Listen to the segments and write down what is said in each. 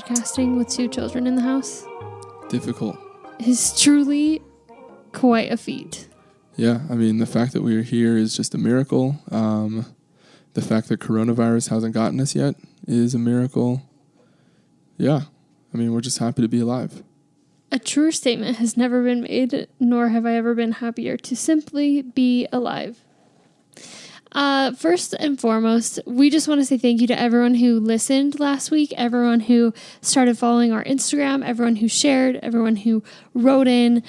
podcasting with 2 children in the house. Difficult. Is truly quite a feat. Yeah, I mean, the fact that we're here is just a miracle. The fact that coronavirus hasn't gotten us yet is a miracle. Yeah, I mean, we're just happy to be alive. A truer statement has never been made, nor have I ever been happier to simply be alive. First and foremost, we just want to say thank you to everyone who listened last week, everyone who started following our Instagram, everyone who shared, everyone who wrote in.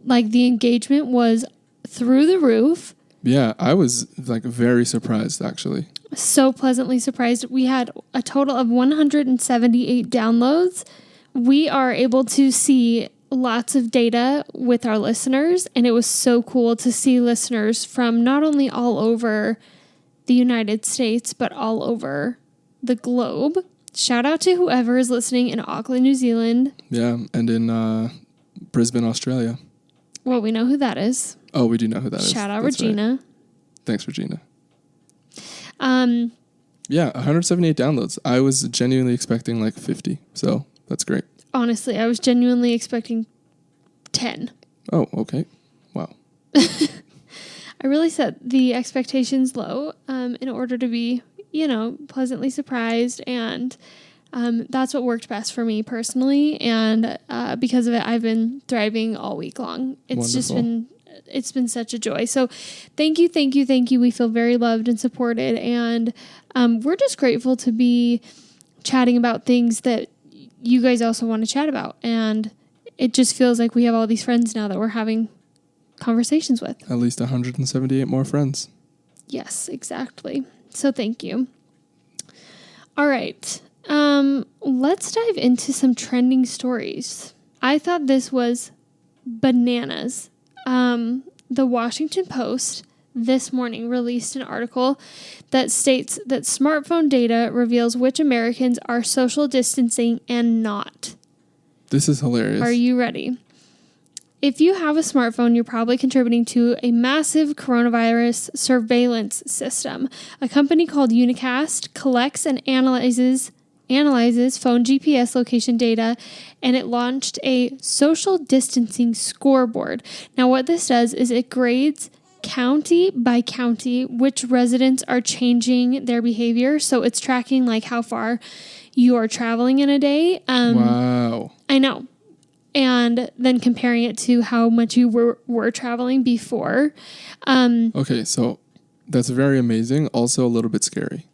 Like, the engagement was through the roof. Yeah, I was like very surprised, actually. So pleasantly surprised. We had a total of 178 downloads. We are able to see lots of data with our listeners, and it was so cool to see listeners from not only all over the United States, but all over the globe. Shout out to whoever is listening in Auckland, New Zealand. Yeah, and in Brisbane, Australia. Well, we know who that is. Oh, we do know who that is. Shout out That's Regina. Right. Thanks, Regina. Yeah, 178 downloads. I was genuinely expecting like 50, so that's great. Honestly, I was genuinely expecting 10. Oh, okay. Wow. I really set the expectations low in order to be, pleasantly surprised. And that's what worked best for me personally. And because of it, I've been thriving all week long. It's been such a joy. So thank you. We feel very loved and supported. And we're just grateful to be chatting about things that you guys also want to chat about. And it just feels like we have all these friends now that we're having conversations with. At least 178 more friends. Yes, exactly. So thank you. All right. Let's dive into some trending stories. I thought this was bananas. The Washington Post this morning released an article that states that smartphone data reveals which Americans are social distancing and not. This is hilarious. Are you ready? If you have a smartphone, you're probably contributing to a massive coronavirus surveillance system. A company called Unicast collects and analyzes phone GPS location data, and it launched a social distancing scoreboard. Now, what this does is it grades county by county which residents are changing their behavior. So it's tracking like how far you are traveling in a day. Wow. I know. And then comparing it to how much you were traveling before. Okay, so that's very amazing. Also a little bit scary.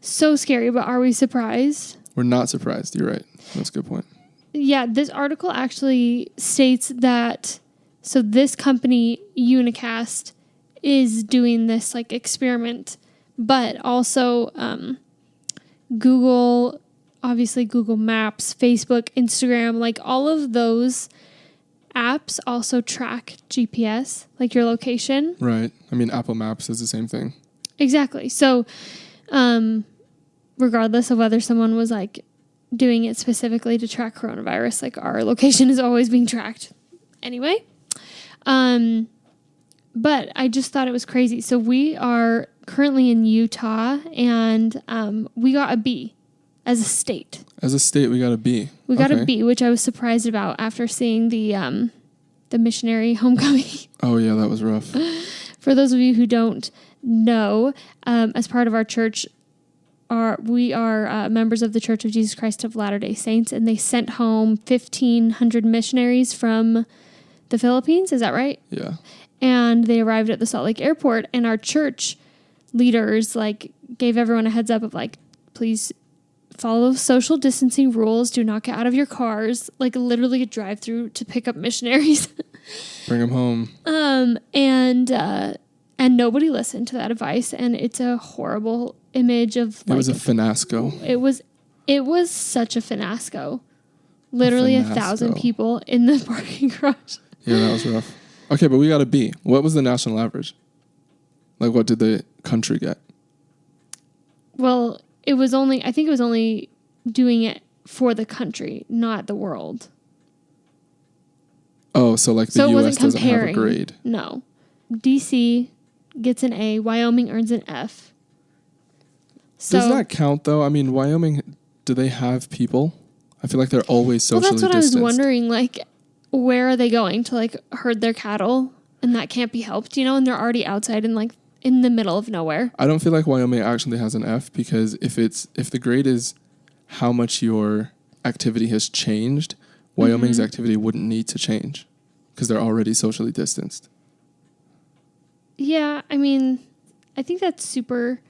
So scary, but are we surprised? We're not surprised. You're right. That's a good point. Yeah, this article actually states that, so this company, Unicast, is doing this like experiment, but also Google, obviously Google Maps, Facebook, Instagram, like all of those apps also track GPS, like your location. Right. I mean, Apple Maps does the same thing. Exactly. So, regardless of whether someone was like doing it specifically to track coronavirus, like our location is always being tracked. Anyway, but I just thought it was crazy. So we are currently in Utah, and we got a B as a state. As a state, we got a B. We got a B, which I was surprised about after seeing the missionary homecoming. Oh yeah, that was rough. For those of you who don't know, as part of our church, we are members of the Church of Jesus Christ of Latter-day Saints, and they sent home 1,500 missionaries from the Philippines. Is that right? Yeah. And they arrived at the Salt Lake airport, and our church leaders like gave everyone a heads up of like, please follow social distancing rules. Do not get out of your cars. Like literally a drive-through to pick up missionaries. Bring them home. And nobody listened to that advice, and it's a horrible image of like, it was a fiasco. It was such a fiasco. Literally 1,000 people in the parking garage. Yeah, that was rough. Okay, but we got a B. What was the national average? Like, what did the country get? Well, I think it was only doing it for the country, not the world. Oh, so like the U.S. doesn't have a grade. No. D.C. gets an A. Wyoming earns an F. So, does that count, though? I mean, Wyoming, do they have people? I feel like they're always socially Well, that's what distanced. I was wondering. Like, where are they going to like herd their cattle? And that can't be helped, you know? And they're already outside in like in the middle of nowhere. I don't feel like Wyoming actually has an F, because if the grade is how much your activity has changed, Wyoming's activity wouldn't need to change because they're already socially distanced. Yeah, I mean, I think that's super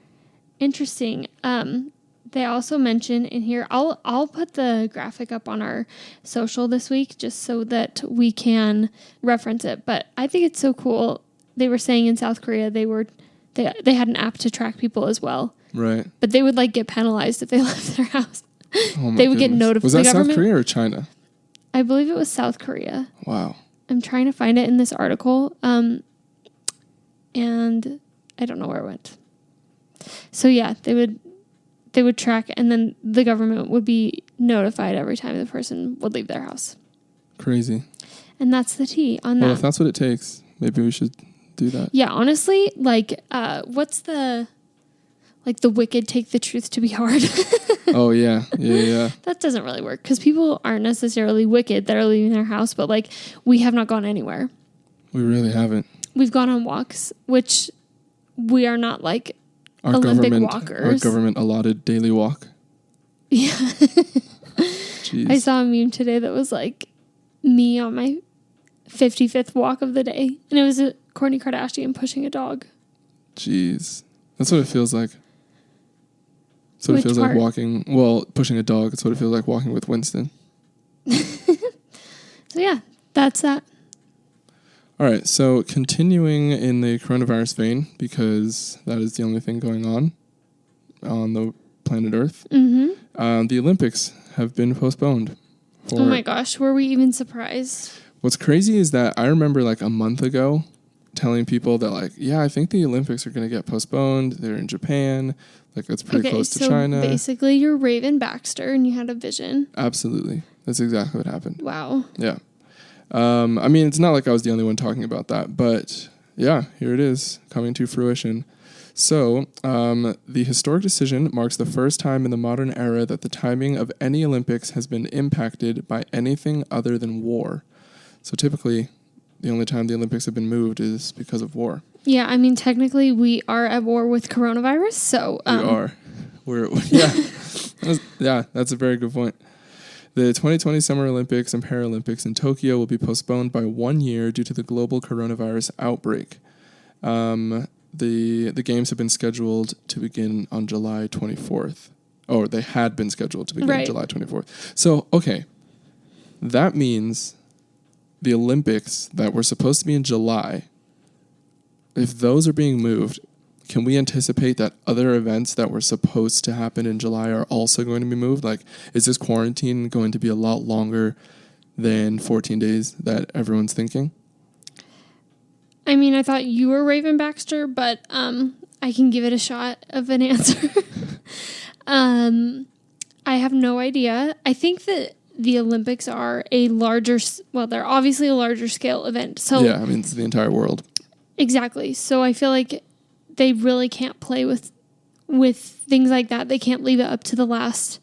interesting. They also mention in here, I'll put the graphic up on our social this week just so that we can reference it. But I think it's so cool. They were saying in South Korea they had an app to track people as well. Right. But they would like get penalized if they left their house. Oh my They would get goodness. notified. Was that South Korea or China? I believe it was South Korea. Wow. I'm trying to find it in this article. And I don't know where it went. So yeah, they would track, and then the government would be notified every time the person would leave their house. Crazy. And that's the tea on that. Well, if that's what it takes, maybe we should do that. Yeah, honestly, like, what's the wicked take the truth to be hard? Oh, yeah. Yeah. That doesn't really work because people aren't necessarily wicked that are leaving their house, but like, we have not gone anywhere. We really haven't. We've gone on walks, which we are not like Olympic walkers. Our government allotted daily walk. Yeah. Jeez. I saw a meme today that was like me on my 55th walk of the day. And it was a Kourtney Kardashian pushing a dog. Jeez. That's what it feels like. That's what Which it feels part? like walking. Well, pushing a dog. It's what it feels like walking with Winston. So yeah, that's that. All right. So continuing in the coronavirus vein, because that is the only thing going on the planet Earth. Mm-hmm. The Olympics have been postponed. Oh my gosh, were we even surprised? What's crazy is that I remember like a month ago telling people that like, yeah, I think the Olympics are going to get postponed. They're in Japan. Like that's pretty close to China. Basically you're Raven Baxter and you had a vision. Absolutely. That's exactly what happened. Wow. Yeah. I mean, it's not like I was the only one talking about that, but yeah, here it is coming to fruition. So, the historic decision marks the first time in the modern era that the timing of any Olympics has been impacted by anything other than war. So typically, the only time the Olympics have been moved is because of war. Yeah, I mean, technically we are at war with coronavirus, so... We are. Yeah, that's a very good point. The 2020 Summer Olympics and Paralympics in Tokyo will be postponed by 1 year due to the global coronavirus outbreak. The games have been scheduled to begin on July 24th. Or they had been scheduled to begin July 24th. So, okay. That means the Olympics that were supposed to be in July, if those are being moved, can we anticipate that other events that were supposed to happen in July are also going to be moved? Like, is this quarantine going to be a lot longer than 14 days that everyone's thinking? I mean, I thought you were Raven Baxter, but I can give it a shot of an answer. I have no idea. I think that the Olympics are they're obviously a larger scale event. So yeah, I mean, it's the entire world. Exactly. So I feel like they really can't play with things like that. They can't leave it up to the last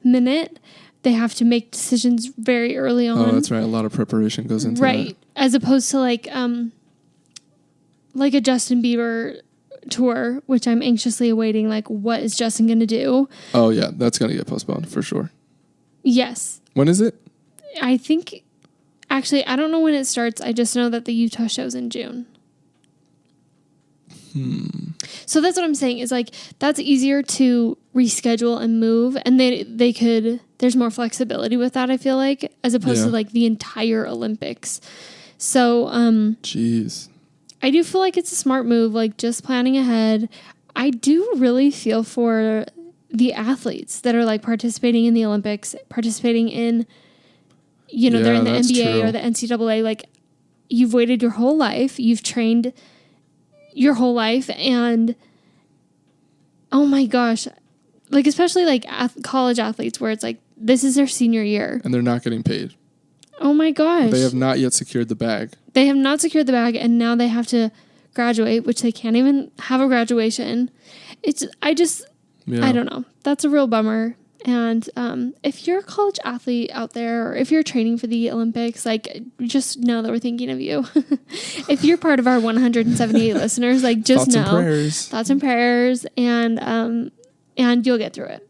minute. They have to make decisions very early on. Oh, that's right. A lot of preparation goes into that. Right. As opposed to like a Justin Bieber tour, which I'm anxiously awaiting. Like, what is Justin going to do? Oh, yeah. That's going to get postponed for sure. Yes. When is it? I think, actually, I don't know when it starts. I just know that the Utah show's in June. So that's what I'm saying is like, that's easier to reschedule and move. And there's more flexibility with that, I feel like, as opposed to like the entire Olympics. So, Jeez. I do feel like it's a smart move, like just planning ahead. I do really feel for the athletes that are like participating in the Olympics, participating in, they're in the NBA or the NCAA. Like, you've waited your whole life, you've trained your whole life, and oh my gosh, like especially like college athletes where it's like this is their senior year and they're not getting paid. Oh my gosh, they have not yet secured the bag. They have not secured the bag, and now they have to graduate, which they can't even have a graduation. I don't know. That's a real bummer. And if you're a college athlete out there, or if you're training for the Olympics, like, just know that we're thinking of you. If you're part of our 178 listeners, like, just thoughts know and prayers. Thoughts and prayers, and you'll get through it.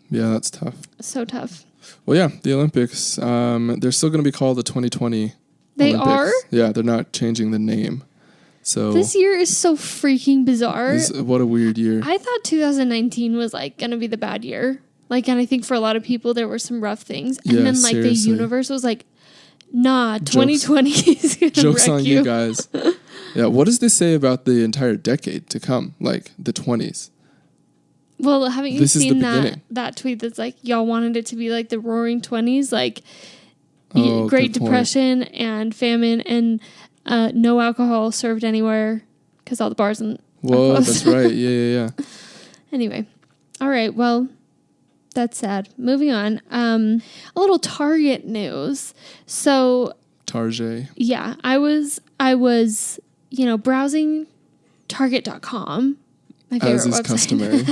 Yeah, that's tough. So tough. Well, yeah, the Olympics. They're still going to be called the 2020 They Olympics. are? Yeah, they're not changing the name. So this year is so freaking bizarre. What a weird year. I thought 2019 was like going to be the bad year. Like, and I think for a lot of people, there were some rough things. And then, like, seriously. the universe was like, nah, 2020 is going to Jokes wreck on you guys. Yeah, what does this say about the entire decade to come? Like, the 20s? Well, haven't you This is seen the beginning. that tweet that's like, y'all wanted it to be like the roaring 20s? Like, Oh, Great good point. Depression and famine and no alcohol served anywhere because all the bars and... Whoa, that's right. Yeah. Anyway. All right, well... That's sad. Moving on. A little Target news. So Target. yeah, I was, browsing Target.com. My favorite As is website. customary.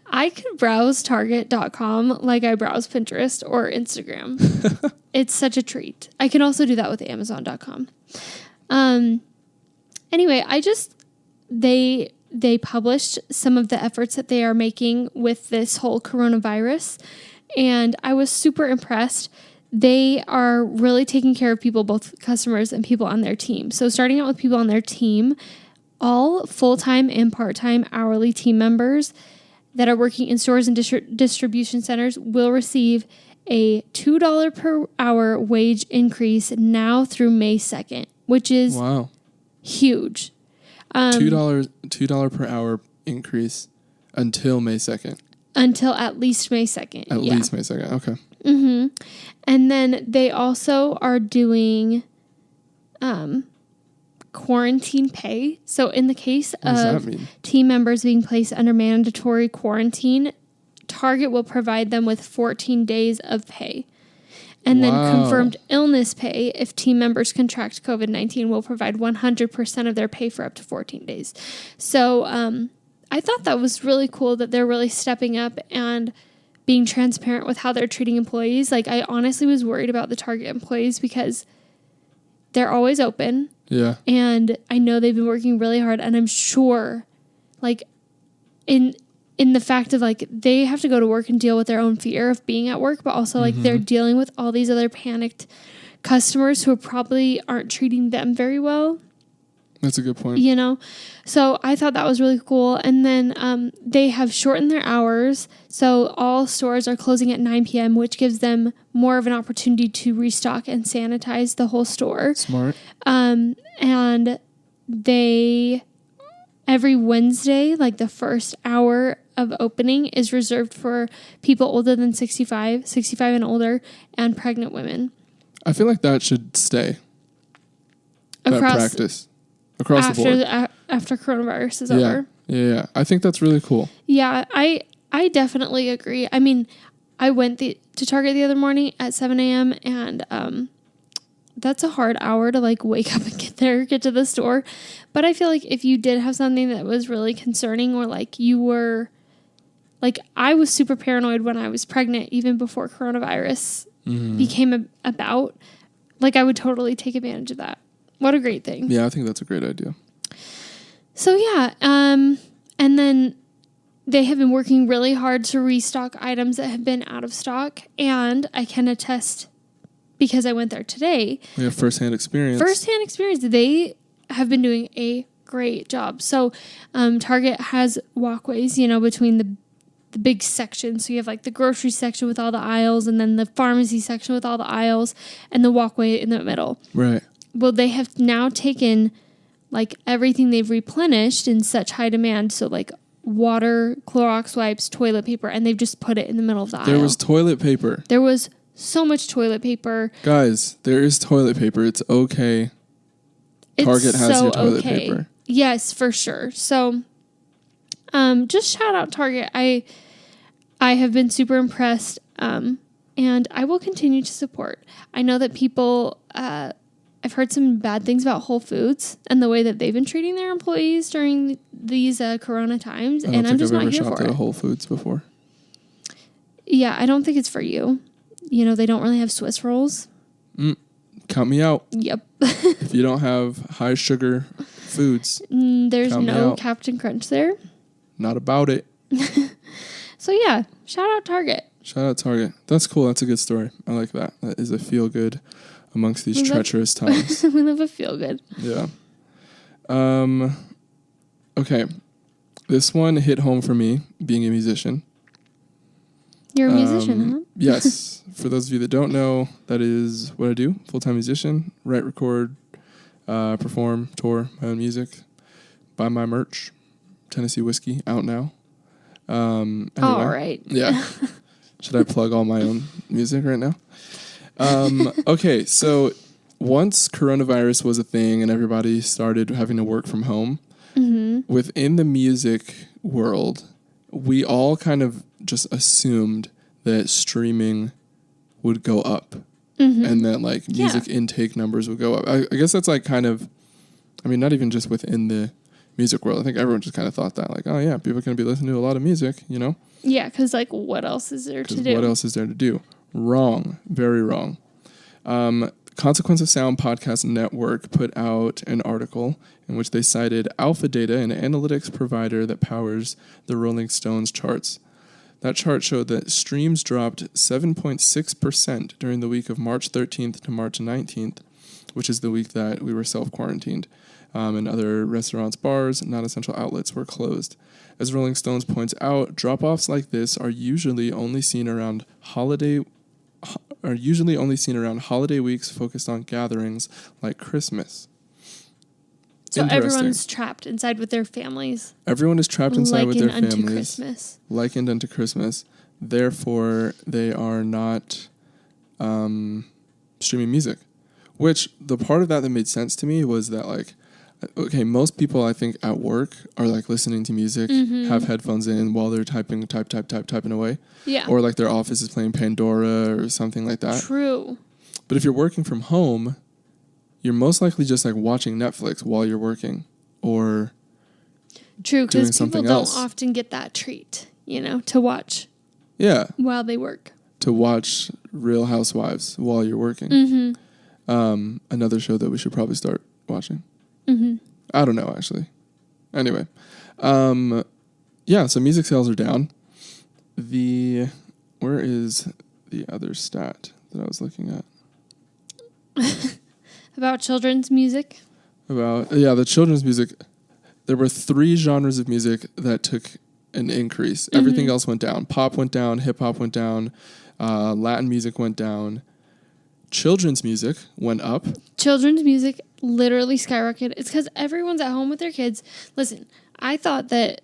I could browse Target.com like I browse Pinterest or Instagram. It's such a treat. I can also do that with Amazon.com. Anyway, they published some of the efforts that they are making with this whole coronavirus, and I was super impressed. They are really taking care of people, both customers and people on their team. So starting out with people on their team, all full-time and part-time hourly team members that are working in stores and distribution centers will receive a $2 per hour wage increase now through May 2nd, which is huge. $2 per hour increase until May 2nd. Until at least May 2nd. At least May 2nd. Okay. Mm-hmm. And then they also are doing quarantine pay. So in the case of team members being placed under mandatory quarantine, Target will provide them with 14 days of pay. And then confirmed illness pay, if team members contract COVID-19, will provide 100% of their pay for up to 14 days. So I thought that was really cool that they're really stepping up and being transparent with how they're treating employees. Like, I honestly was worried about the Target employees because they're always open. Yeah. And I know they've been working really hard. And I'm sure, like, in the fact of, like, they have to go to work and deal with their own fear of being at work, but also, like, they're dealing with all these other panicked customers who probably aren't treating them very well. That's a good point. So I thought that was really cool. And then they have shortened their hours. So all stores are closing at 9 p.m., which gives them more of an opportunity to restock and sanitize the whole store. Smart. And every Wednesday, like, the first hour of opening is reserved for people older than 65 and older, and pregnant women. I feel like that should stay. That practice. Across the board. After coronavirus is over. Yeah. I think that's really cool. Yeah, I definitely agree. I mean, I went to Target the other morning at 7 a.m. and that's a hard hour to, like, wake up and get to the store. But I feel like if you did have something that was really concerning, or, like, you were, like, I was super paranoid when I was pregnant, even before coronavirus became about. Like, I would totally take advantage of that. What a great thing. Yeah, I think that's a great idea. So, yeah. And then they have been working really hard to restock items that have been out of stock. And I can attest, because I went there today. We have firsthand experience. They have been doing a great job. So Target has walkways, between the big sections. So you have, like, the grocery section with all the aisles, and then the pharmacy section with all the aisles, and the walkway in the middle. Right. Well, they have now taken, like, everything they've replenished in such high demand. So, like, water, Clorox wipes, toilet paper, and they've just put it in the middle of the aisle. There was toilet paper. There was so much toilet paper. Guys, there is toilet paper. It's okay. Target has your toilet paper. Yes, for sure. So, just shout out Target. I have been super impressed, and I will continue to support. I know that people, I've heard some bad things about Whole Foods and the way that they've been treating their employees during these corona times, and I'm just not here for it. I don't think I've ever shopped at a Whole Foods before. Yeah, I don't think it's for you. You know, they don't really have Swiss rolls. Count me out. Yep. If you don't have high sugar foods, there's no Captain Crunch there. Not about it. So yeah, shout out Target. Shout out Target. That's cool. That's a good story. I like that. That is a feel good amongst these treacherous times. We live a feel good. Yeah. Okay. This one hit home for me, being a musician. You're a musician, huh? Yes. For those of you that don't know, that is what I do. Full-time musician. Write, record, perform, tour my own music. Buy my merch. Tennessee Whiskey, out now. Anyway, all right. Yeah. Should I plug all my own music right now? Okay, so once coronavirus was a thing and everybody started having to work from home, within the music world, we all kind of just assumed that streaming would go up and that like music intake numbers would go up. I guess that's like kind of, I mean, not even just within the music world. I think everyone just kind of thought that like, oh yeah, people are going to be listening to a lot of music, you know? Yeah, because like what else is there to do? What else is there to do? Wrong. Very wrong. Consequence of Sound Podcast Network put out an article in which they cited Alpha Data, an analytics provider that powers the Rolling Stones charts. That chart showed that streams dropped 7.6% during the week of March 13th to March 19th, which is the week that we were self-quarantined, and other restaurants, bars, non-essential outlets were closed. As Rolling Stones points out, drop-offs like this are usually only seen around holiday weeks focused on gatherings like Christmas. So everyone's trapped inside with their families. Everyone is trapped inside with their families. Christmas. Likened unto Christmas. Therefore, they are not streaming music. Which, the part of that made sense to me was that, like, okay, most people, I think, at work are, like, listening to music, have headphones in while they're typing away. Yeah. Or, like, their office is playing Pandora or something like that. True. But if you're working from home, you're most likely just, like, watching Netflix while you're working or True, because people don't else. often get that treat, you know, to watch. Yeah. While they work. To watch Real Housewives while you're working. Another show that we should probably start watching. I don't know, actually. Anyway. Yeah, so music sales are down. Where is the other stat that I was looking at? About children's music? The children's music. There were 3 genres of music that took an increase. Everything else went down. Pop went down. Hip-hop went down. Latin music went down. Children's music went up. Children's music literally skyrocketed. It's because everyone's at home with their kids. Listen, I thought that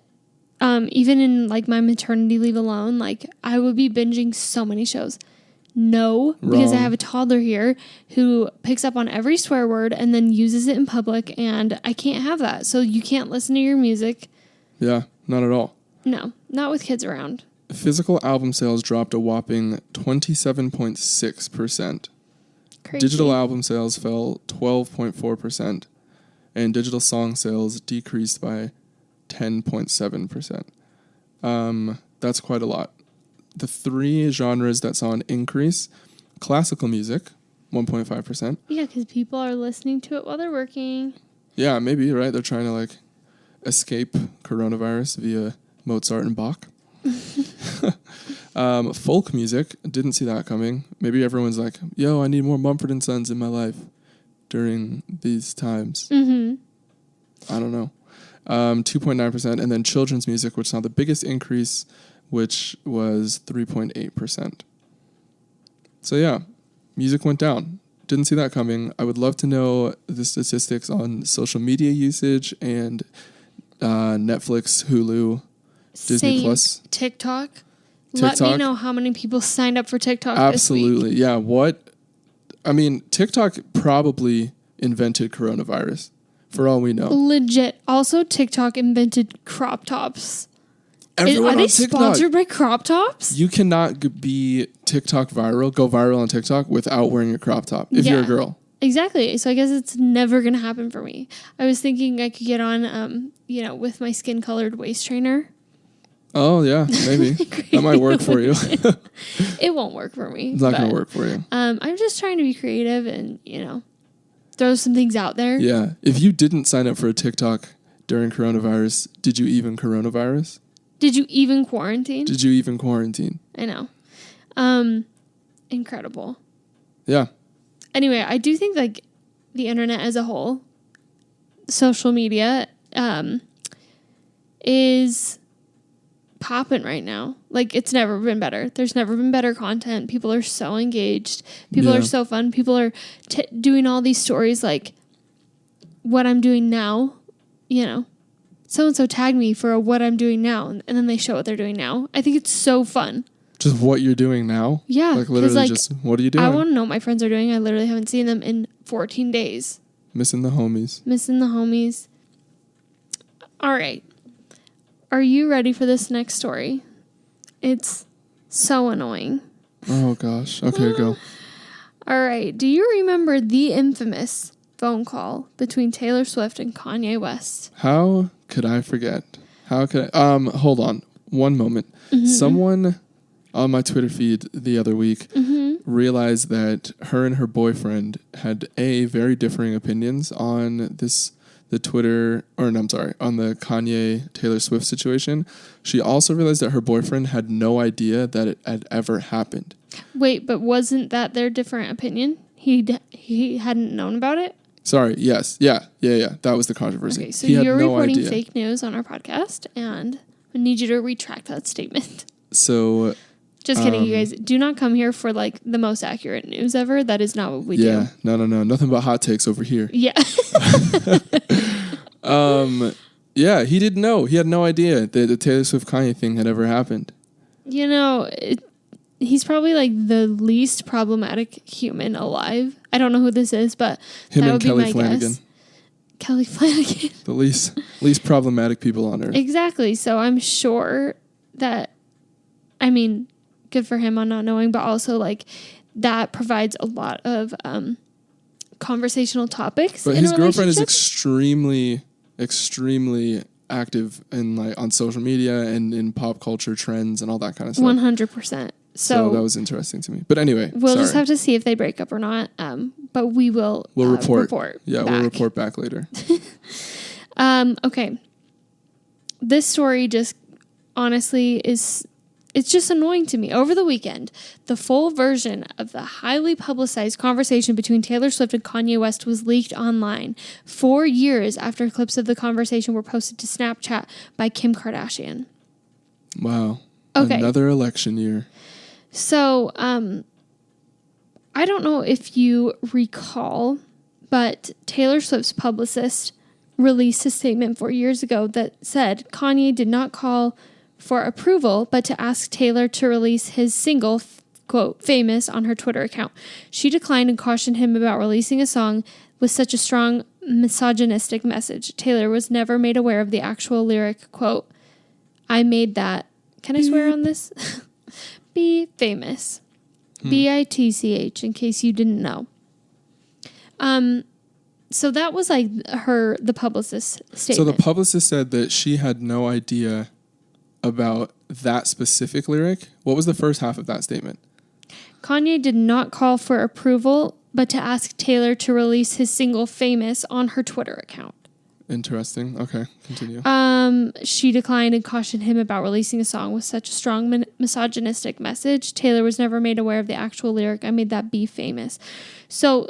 even in like my maternity leave alone, like I would be binging so many shows. No, because I have a toddler here who picks up on every swear word and then uses it in public, and I can't have that. So you can't listen to your music. Yeah, not at all. No, not with kids around. Physical album sales dropped a whopping 27.6%. Crazy. Digital album sales fell 12.4%, and digital song sales decreased by 10.7%. That's quite a lot. The 3 genres that saw an increase: classical music, 1.5%. Yeah, because people are listening to it while they're working. Yeah, maybe, right? They're trying to, like, escape coronavirus via Mozart and Bach. Folk music, didn't see that coming. Maybe everyone's like, yo, I need more Mumford & Sons in my life during these times. I don't know. 2.9%. And then children's music, which saw the biggest increase, which was 3.8%. So yeah, music went down. Didn't see that coming. I would love to know the statistics on social media usage and Netflix, Hulu, Disney Plus, TikTok. Let me know how many people signed up for TikTok Absolutely. this week. Yeah. I mean, TikTok probably invented coronavirus, for all we know. Legit. Also, TikTok invented crop tops. Are they sponsored by crop tops? You cannot go viral on TikTok without wearing a crop top if you're a girl. Exactly. So I guess it's never going to happen for me. I was thinking I could get on, with my skin-colored waist trainer. Oh, yeah, maybe. That might work for you. It won't work for me. It's not going to work for you. I'm just trying to be creative and, throw some things out there. Yeah. If you didn't sign up for a TikTok during coronavirus, did you even coronavirus? Did you even quarantine? Did you even quarantine? I know. Incredible. Yeah. Anyway, I do think like the internet as a whole, social media, is popping right now. Like it's never been better. There's never been better content. People are so engaged. People are so fun. People are doing all these stories like what I'm doing now, So-and-so tagged me for what I'm doing now. And then they show what they're doing now. I think it's so fun. Just what you're doing now? Yeah. Like literally just, what are you doing? I want to know what my friends are doing. I literally haven't seen them in 14 days. Missing the homies. All right. Are you ready for this next story? It's so annoying. Oh, gosh. Okay, go. All right. Do you remember the infamous phone call between Taylor Swift and Kanye West? How could I forget? Hold on. One moment. Mm-hmm. Someone on my Twitter feed the other week realized that her and her boyfriend had very differing opinions on on the Kanye Taylor Swift situation. She also realized that her boyfriend had no idea that it had ever happened. Wait, but wasn't that their different opinion? He hadn't known about it? Sorry, yes. Yeah. That was the controversy. Okay, so you're reporting fake news on our podcast, and I need you to retract that statement. So... Just kidding, you guys. Do not come here for like the most accurate news ever. That is not what we do. Yeah, no. Nothing but hot takes over here. Yeah. Yeah, he didn't know. He had no idea that the Taylor Swift Kanye thing had ever happened. He's probably like the least problematic human alive. I don't know who this is, but him that and would Kelly be my Flanagan. guess. Kelly Flanagan. The least problematic people on earth. Exactly. So I'm sure that, good for him on not knowing, but also like that provides a lot of conversational topics. But his girlfriend is extremely, extremely active in on social media and in pop culture trends and all that kind of stuff. 100%. So that was interesting to me. But anyway, we'll just have to see if they break up or not. But we'll report. Yeah, we'll report back later. Okay. This story just honestly it's just annoying to me. Over the weekend, the full version of the highly publicized conversation between Taylor Swift and Kanye West was leaked online 4 years after clips of the conversation were posted to Snapchat by Kim Kardashian. Wow. Okay. Another election year. So, I don't know if you recall, but Taylor Swift's publicist released a statement 4 years ago that said Kanye did not call for approval, but to ask Taylor to release his single, quote, famous on her Twitter account. She declined and cautioned him about releasing a song with such a strong misogynistic message. Taylor was never made aware of the actual lyric, quote, I made that, can I swear on this? Be famous. BITCH, in case you didn't know. So that was like the publicist's statement. So the publicist said that she had no idea about that specific lyric. What was the first half of that statement? Kanye did not call for approval, but to ask Taylor to release his single Famous on her Twitter account. Interesting. Okay, continue. She declined and cautioned him about releasing a song with such a strong misogynistic message. Taylor was never made aware of the actual lyric. I made that be famous. So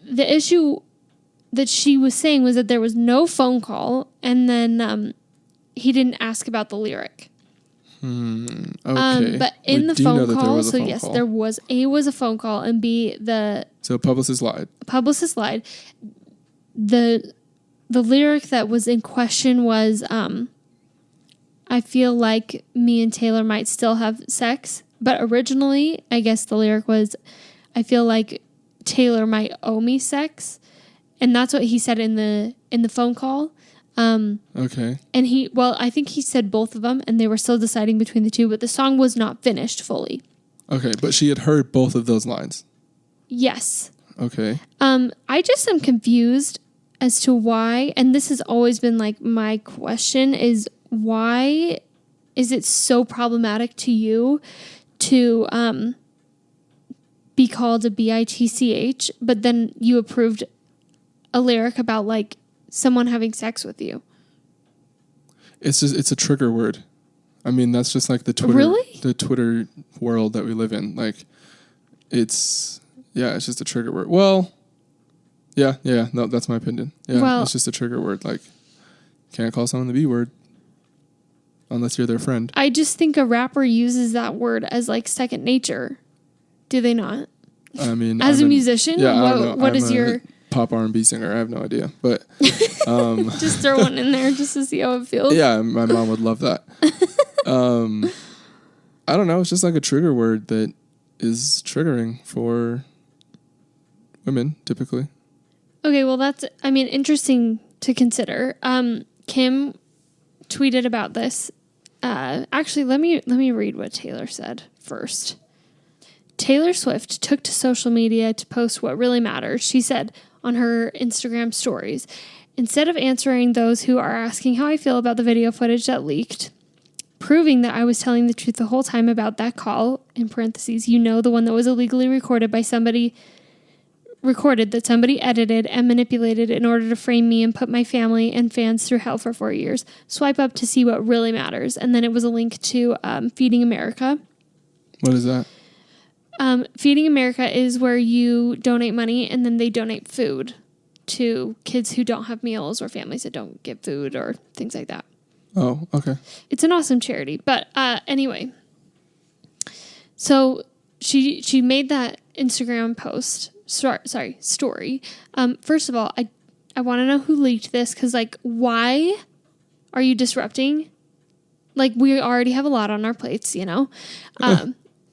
the issue that she was saying was that there was no phone call, and then he didn't ask about the lyric. Okay. But in the phone call, so yes, there was a phone call, and B, so publicist lied. The lyric that was in question was, I feel like me and Taylor might still have sex. But originally, I guess the lyric was, I feel like Taylor might owe me sex. And that's what he said in the phone call. Okay. And I think he said both of them, and they were still deciding between the two, but the song was not finished fully. Okay, but she had heard both of those lines. Yes. Okay. I just am confused as to why, and this has always been like my question, is why is it so problematic to you to be called a bitch, but then you approved a lyric about like someone having sex with you? It's a trigger word. I mean, that's just like the Twitter world that we live in. Like, it's just a trigger word. Well, yeah, no, that's my opinion. Yeah, well, it's just a trigger word. Like, can't call someone the B word unless you're their friend. I just think a rapper uses that word as like second nature. Do they not? I mean, as a musician, what is your pop R&B singer? I have no idea, but just throw one in there just to see how it feels. Yeah, my mom would love that. I don't know. It's just like a trigger word that is triggering for women, typically. Okay, well, that's, I mean, interesting to consider. Kim tweeted about this. Actually, let me read what Taylor said first. Taylor Swift took to social media to post what really matters. She said on her Instagram stories, instead of answering those who are asking how I feel about the video footage that leaked, proving that I was telling the truth the whole time about that call, in parentheses, the one that was illegally recorded that somebody edited and manipulated in order to frame me and put my family and fans through hell for 4 years. Swipe up to see what really matters. And then it was a link to Feeding America. What is that? Feeding America is where you donate money and then they donate food to kids who don't have meals or families that don't get food or things like that. Oh, okay. It's an awesome charity. But anyway, so she made that Instagram post, story. First of all, I want to know who leaked this, because, like, why are you disrupting? Like, we already have a lot on our plates, you know?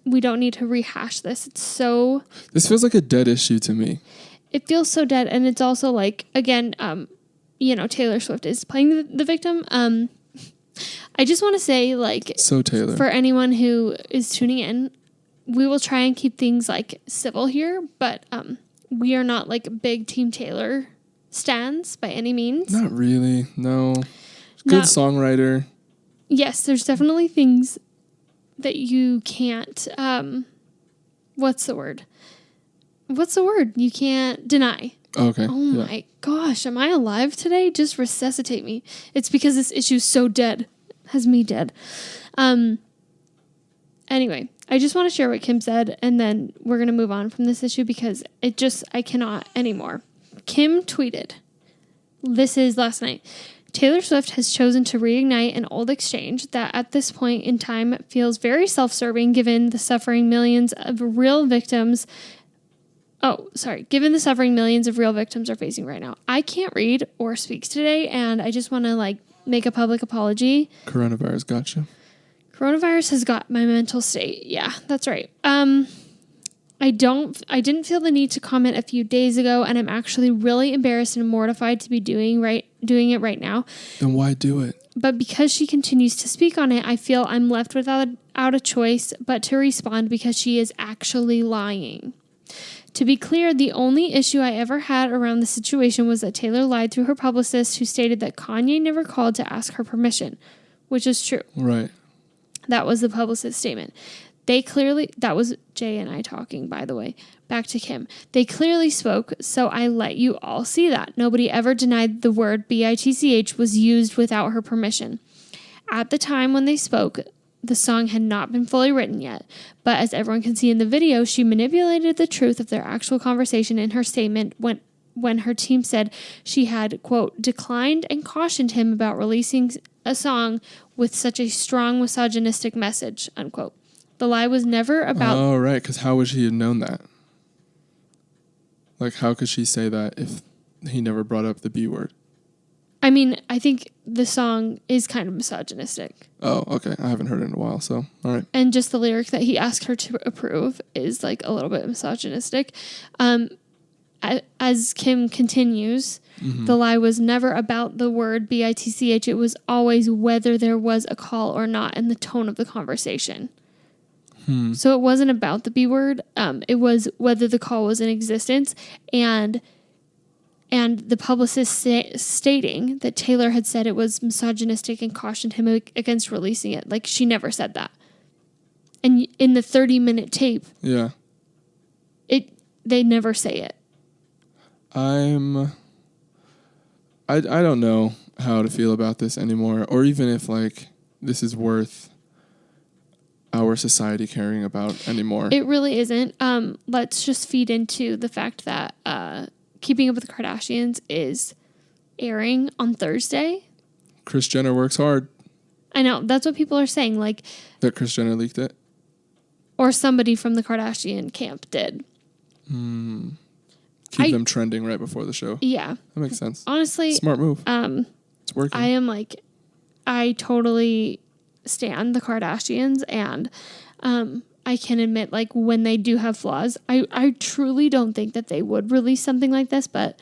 We don't need to rehash this. This feels like a dead issue to me. It feels so dead, and it's also, like, again, Taylor Swift is playing the victim. I just want to say, like... So, Taylor. For anyone who is tuning in, we will try and keep things, like, civil here, but we are not, like, big Team Taylor stans by any means. Not really, no. Good songwriter. Yes, there's definitely things that you can't... what's the word? You can't deny. Okay. Oh my gosh, am I alive today? Just resuscitate me. It's because this issue's so dead. Has me dead. Anyway, I just want to share what Kim said, and then we're going to move on from this issue because I cannot anymore. Kim tweeted, this is last night, Taylor Swift has chosen to reignite an old exchange that at this point in time feels very self-serving given the suffering millions of real victims are facing right now. I can't read or speak today, and I just want to make a public apology. Coronavirus got you. Coronavirus has got my mental state. Yeah, that's right. I didn't feel the need to comment a few days ago, and I'm actually really embarrassed and mortified to be doing it right now. Then why do it? But because she continues to speak on it, I feel I'm left without a choice but to respond because she is actually lying. To be clear, the only issue I ever had around the situation was that Taylor lied through her publicist, who stated that Kanye never called to ask her permission, which is true. Right. That was the publicist's statement. That was Jay and I talking, by the way. Back to Kim. They clearly spoke, so I let you all see that. Nobody ever denied the word bitch was used without her permission. At the time when they spoke, the song had not been fully written yet, but as everyone can see in the video, she manipulated the truth of their actual conversation in her statement when her team said she had, quote, declined and cautioned him about releasing a song with such a strong misogynistic message, unquote. The lie was never about... Oh, right, because how would she have known that? Like, how could she say that if he never brought up the B word? I mean, I think the song is kind of misogynistic. Oh, okay. I haven't heard it in a while, so all right. And just the lyric that he asked her to approve is like a little bit misogynistic. As Kim continues, the lie was never about the word bitch. It was always whether there was a call or not and the tone of the conversation. So it wasn't about the B word. It was whether the call was in existence. And And the publicist stating that Taylor had said it was misogynistic and cautioned him against releasing it. Like, she never said that. And in the 30-minute tape, yeah, they never say it. I don't know how to feel about this anymore, or even if like this is worth our society caring about anymore. It really isn't. Let's just feed into the fact that Keeping Up with the Kardashians is airing on Thursday. Kris Jenner works hard. I know. That's what people are saying. Like, that Kris Jenner leaked it? Or somebody from the Kardashian camp did. Keep them trending right before the show. Yeah. That makes sense. Honestly. Smart move. It's working. I totally stan the Kardashians, and I can admit, like, when they do have flaws, I truly don't think that they would release something like this, but,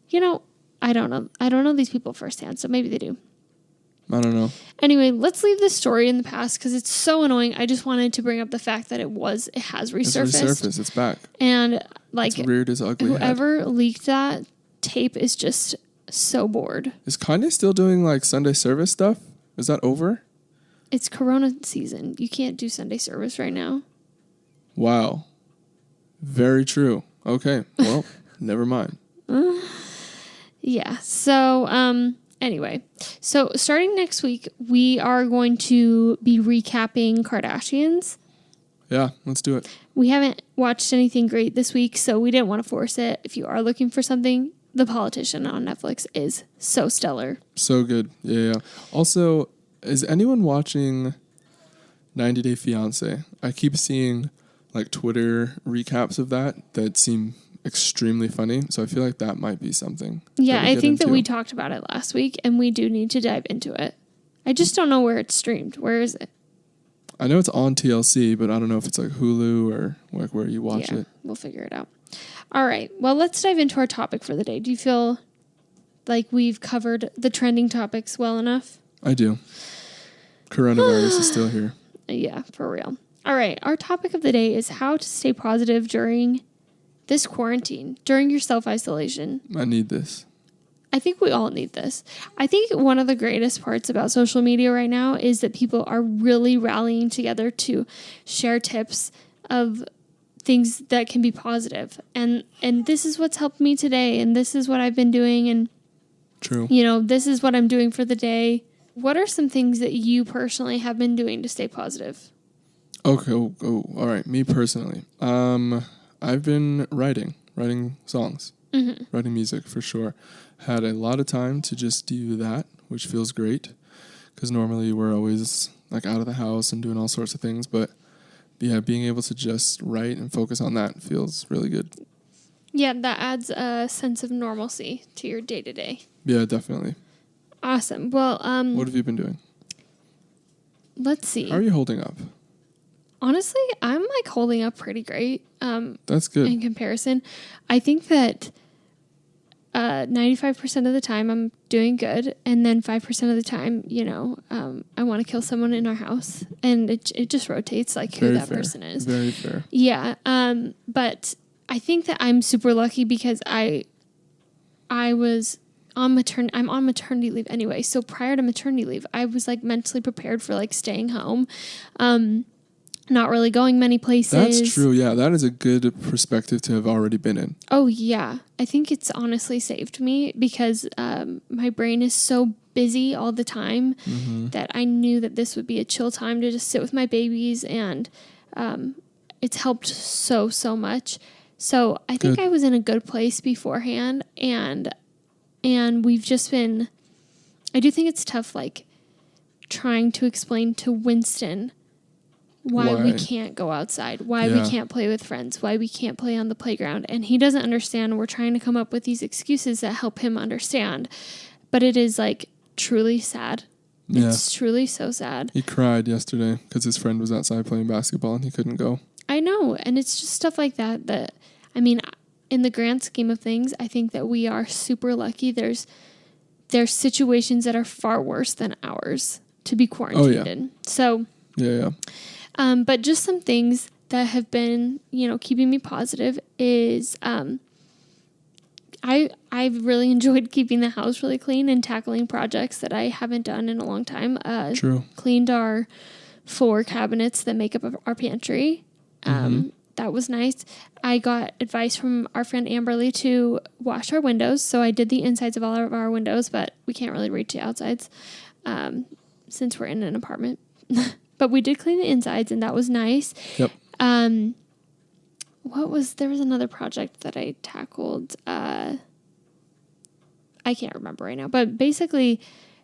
you know, I don't know. I don't know these people firsthand, so maybe they do. I don't know. Anyway, let's leave this story in the past because it's so annoying. I just wanted to bring up the fact that it has resurfaced. It's back. And, like, it's reared its ugly whoever head. leaked that tape is just so bored. Is Kanye still doing, like, Sunday service stuff? Is that over? It's Corona season. You can't do Sunday service right now. Wow. Very true. Okay. Well, never mind. Yeah. So, anyway. So, starting next week, we are going to be recapping Kardashians. Yeah, let's do it. We haven't watched anything great this week, so we didn't want to force it. If you are looking for something, The Politician on Netflix is so stellar. So good. Yeah. Also, is anyone watching 90 Day Fiancé? I keep seeing like Twitter recaps of that seem extremely funny. So I feel like that might be something. Yeah, I think that we talked about it last week, and we do need to dive into it. I just don't know where it's streamed. Where is it? I know it's on TLC, but I don't know if it's like Hulu or like where you watch it. We'll figure it out. All right. Well, let's dive into our topic for the day. Do you feel like we've covered the trending topics well enough? I do. Coronavirus is still here. Yeah, for real. All right. Our topic of the day is how to stay positive during this quarantine, during your self-isolation. I need this. I think we all need this. I think one of the greatest parts about social media right now is that people are really rallying together to share tips of things that can be positive. And this is what's helped me today, and this is what I've been doing, and true. You know, this is what I'm doing for the day. What are some things that you personally have been doing to stay positive? Okay. All right. Me personally. I've been writing songs, writing music for sure. Had a lot of time to just do that, which feels great because normally we're always like out of the house and doing all sorts of things. But yeah, being able to just write and focus on that feels really good. Yeah, that adds a sense of normalcy to your day to day. Yeah, definitely. Awesome. Well, what have you been doing? Let's see. How are you holding up? Honestly, I'm like holding up pretty great. That's good. In comparison, I think that 95% of the time I'm doing good, and then 5% of the time, you know, I want to kill someone in our house, and it just rotates like who that person is. Very fair. Yeah. But I think that I'm super lucky because I was I'm on maternity leave anyway. So prior to maternity leave, I was like mentally prepared for like staying home. Not really going many places. That's true. Yeah, that is a good perspective to have already been in. Oh, yeah. I think it's honestly saved me because my brain is so busy all the time that I knew that this would be a chill time to just sit with my babies, and it's helped so much. So I think I was in a good place beforehand, and we've just been, I do think it's tough, like trying to explain to Winston why we can't go outside, why we can't play with friends, why we can't play on the playground. And he doesn't understand. We're trying to come up with these excuses that help him understand. But it is like truly sad. Yeah. It's truly so sad. He cried yesterday because his friend was outside playing basketball and he couldn't go. I know. And it's just stuff like that, I mean, in the grand scheme of things, I think that we are super lucky. There's situations that are far worse than ours to be quarantined in. So, yeah. But just some things that have been, you know, keeping me positive is I I've really enjoyed keeping the house really clean and tackling projects that I haven't done in a long time. True. Cleaned our 4 cabinets that make up our pantry. That was nice. I got advice from our friend Amberly to wash our windows. So I did the insides of all of our windows, but we can't really reach the outsides since we're in an apartment. But we did clean the insides, and that was nice. Yep. There was another project that I tackled. I can't remember right now, but basically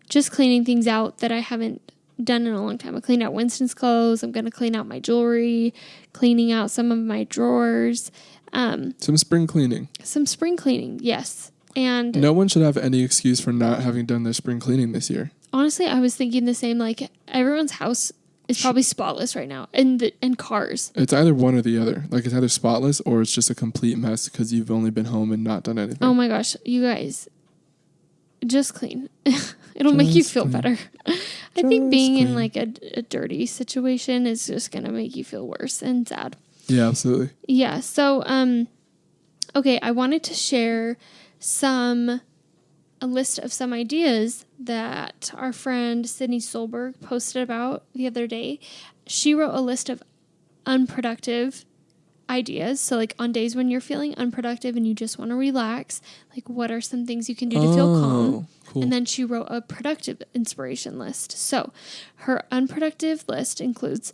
just cleaning things out that I haven't done in a long time. I cleaned out Winston's clothes. I'm going to clean out my jewelry, cleaning out some of my drawers. Some spring cleaning. Yes. And no one should have any excuse for not having done their spring cleaning this year. Honestly, I was thinking the same. Like, everyone's house is probably spotless right now, and cars. It's either one or the other. Like, it's either spotless or it's just a complete mess because you've only been home and not done anything. Oh my gosh, you guys, just clean. It'll make you feel better. I think being in like a dirty situation is just gonna make you feel worse and sad. Yeah, absolutely. Yeah. So, okay, I wanted to share a list of some ideas that our friend Sydney Solberg posted about the other day. She wrote a list of unproductive ideas. So, like, on days when you're feeling unproductive and you just want to relax, like, what are some things you can do to feel calm? Cool. And then she wrote a productive inspiration list. So her unproductive list includes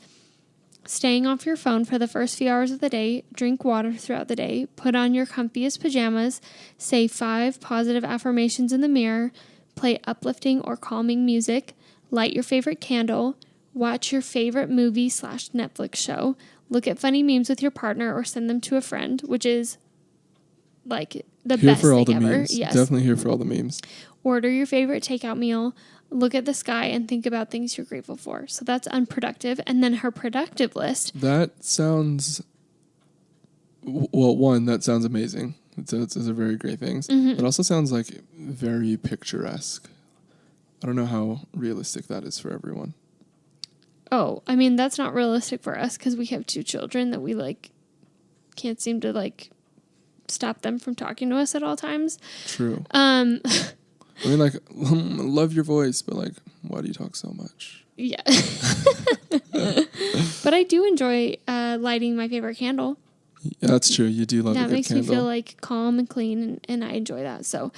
staying off your phone for the first few hours of the day, drink water throughout the day, put on your comfiest pajamas, say 5 positive affirmations in the mirror, play uplifting or calming music, light your favorite candle, watch your favorite movie / Netflix show, look at funny memes with your partner or send them to a friend, which is like the here best for all thing the ever. Memes. Yes. Definitely here for all the memes. Order your favorite takeout meal, look at the sky, and think about things you're grateful for. So that's unproductive. And then her productive list. That sounds, well, one, that sounds amazing. Those are very great things. It also sounds like very picturesque. I don't know how realistic that is for everyone. Oh, I mean, that's not realistic for us because we have 2 children that we like can't seem to like stop them from talking to us at all times. True. I mean, like, love your voice, but like, why do you talk so much? Yeah. But I do enjoy lighting my favorite candle. Yeah, that's true. You do love a good candle. That makes me feel like calm and clean, and I enjoy that. So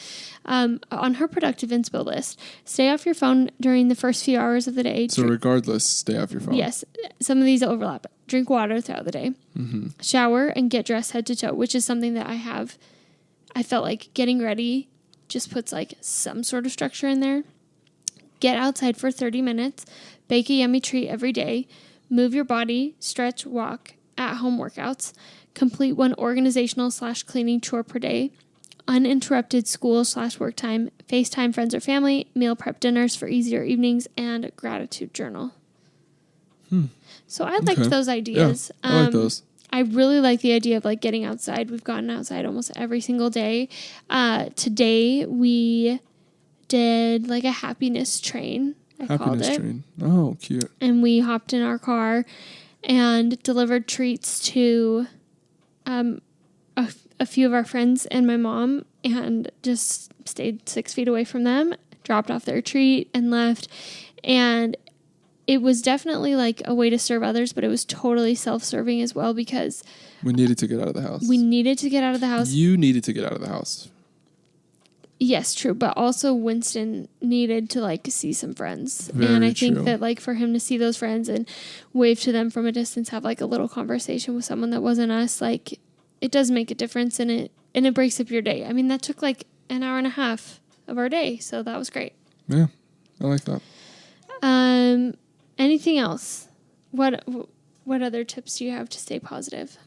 on her productive inspo list, stay off your phone during the first few hours of the day. So regardless, stay off your phone. Yes. Some of these overlap. Drink water throughout the day. Shower and get dressed head to toe, which is something that I felt like getting ready just puts like some sort of structure in there. Get outside for 30 minutes. Bake a yummy treat every day. Move your body. Stretch, walk. At-home workouts. Complete 1 organizational / cleaning chore per day. Uninterrupted school / work time. FaceTime friends or family. Meal prep dinners for easier evenings. And gratitude journal. So I liked those ideas. Yeah, I like those. I really like the idea of like getting outside. We've gotten outside almost every single day. Today we did like a happiness train. I called it. Train. Oh, cute. And we hopped in our car and delivered treats to a few of our friends and my mom, and just stayed 6 feet away from them, dropped off their treat and left. And it was definitely like a way to serve others, but it was totally self-serving as well because we needed to get out of the house. You needed to get out of the house. Yes, true. But also Winston needed to like see some friends. And I think that like for him to see those friends and wave to them from a distance, have like a little conversation with someone that wasn't us, like it does make a difference, and it breaks up your day. I mean, that took like an hour and a half of our day. So that was great. Yeah, I like that. Anything else? What other tips do you have to stay positive?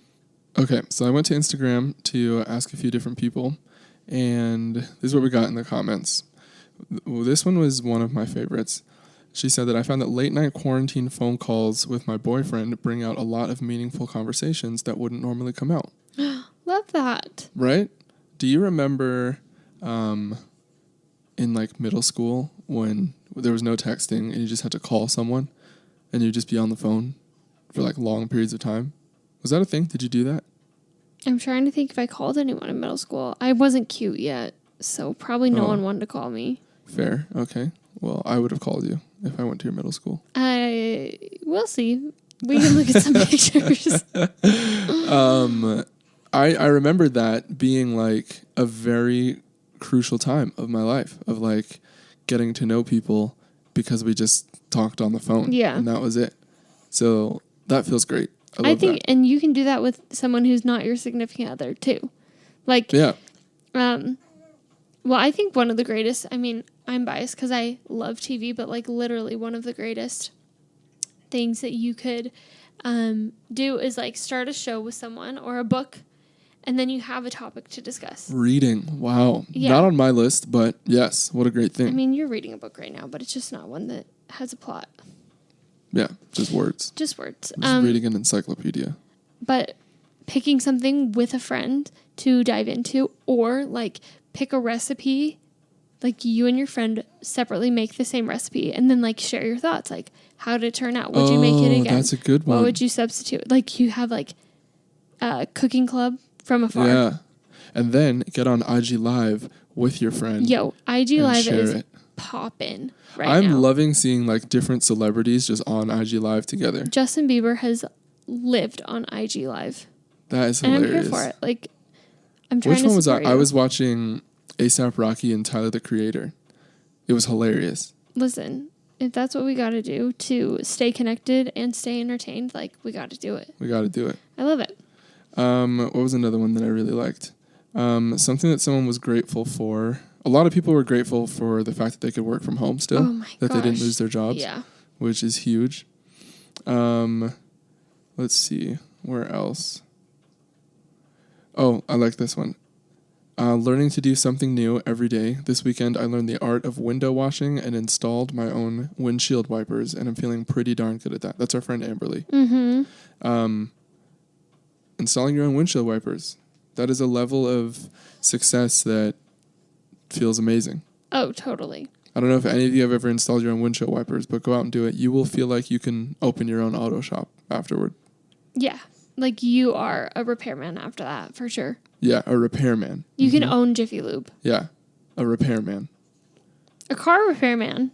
Okay, so I went to Instagram to ask a few different people, and this is what we got in the comments. This one was one of my favorites. She said that I found that late night quarantine phone calls with my boyfriend bring out a lot of meaningful conversations that wouldn't normally come out. Love that. Right? Do you remember in like middle school when there was no texting and you just had to call someone and you'd just be on the phone for like long periods of time? Was that a thing? Did you do that? I'm trying to think if I called anyone in middle school. I wasn't cute yet, so probably no one wanted to call me. Fair. Okay. Well, I would have called you if I went to your middle school. We'll see. We can look at some pictures. I remember that being like a very crucial time of my life of like getting to know people because we just talked on the phone. Yeah. And that was it. So that feels great. I think, that. And you can do that with someone who's not your significant other too. Like, yeah. Well, I think one of the greatest, I mean, I'm biased because I love TV, but like literally one of the greatest things that you could do is like start a show with someone or a book, and then you have a topic to discuss. Reading. Wow. Yeah. Not on my list, but yes, what a great thing. I mean, you're reading a book right now, but it's just not one that has a plot. Yeah, just words. Just words. Just reading an encyclopedia. But picking something with a friend to dive into, or like pick a recipe, like you and your friend separately make the same recipe and then like share your thoughts, like how did it turn out? Would you make it again? That's a good one. What would you substitute? Like you have like a cooking club from afar. Yeah. And then get on IG Live with your friend. Yo, IG Live is poppin' right now. I'm loving seeing like different celebrities just on IG Live together. Justin Bieber has lived on IG Live. That is hilarious. And I'm here for it. Like, I'm trying Which to one was support I? you. I was watching A$AP Rocky and Tyler the Creator. It was hilarious. Listen, if that's what we got to do to stay connected and stay entertained, like, we got to do it. We got to do it. I love it. What was another one that I really liked? Something that someone was grateful for. A lot of people were grateful for the fact that they could work from home still. Oh my that gosh. they didn't lose their jobs. Yeah. Which is huge. Let's see. Where else? Oh, I like this one. Learning to do something new every day. This weekend, I learned the art of window washing and installed my own windshield wipers, and I'm feeling pretty darn good at that. That's our friend Amberly. Mm-hmm. Installing your own windshield wipers. That is a level of success that feels amazing. Oh, totally. I don't know if any of you have ever installed your own windshield wipers, but go out and do it. You will feel like you can open your own auto shop afterward. Yeah. Like, you are a repairman after that, for sure. Yeah, a repairman. You can own Jiffy Lube. Yeah, a repairman. A car repairman.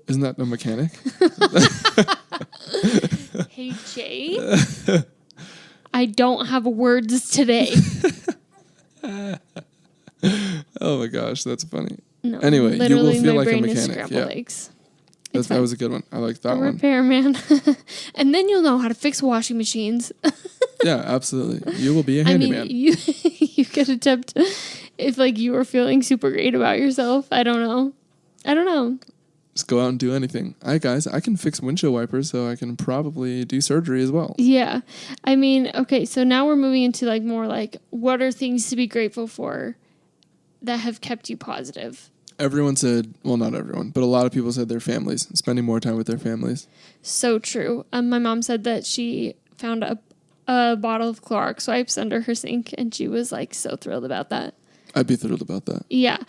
Isn't that a mechanic? Hey, Jay. I don't have words today. Oh my gosh, that's funny. No, anyway, you will feel like a brain mechanic. Yeah. That was a good one. I like that one. Repairman. And then you'll know how to fix washing machines. Yeah, absolutely. You will be a handyman. I mean, you could attempt if like you were feeling super great about yourself. I don't know. Just go out and do anything. All right, guys, I can fix windshield wipers, so I can probably do surgery as well. Yeah. I mean, okay, so now we're moving into like more like what are things to be grateful for that have kept you positive? Everyone said, well, not everyone, but a lot of people said their families, spending more time with their families. So true. My mom said that she found a bottle of Clorox wipes under her sink, and she was like so thrilled about that. I'd be thrilled about that. Yeah.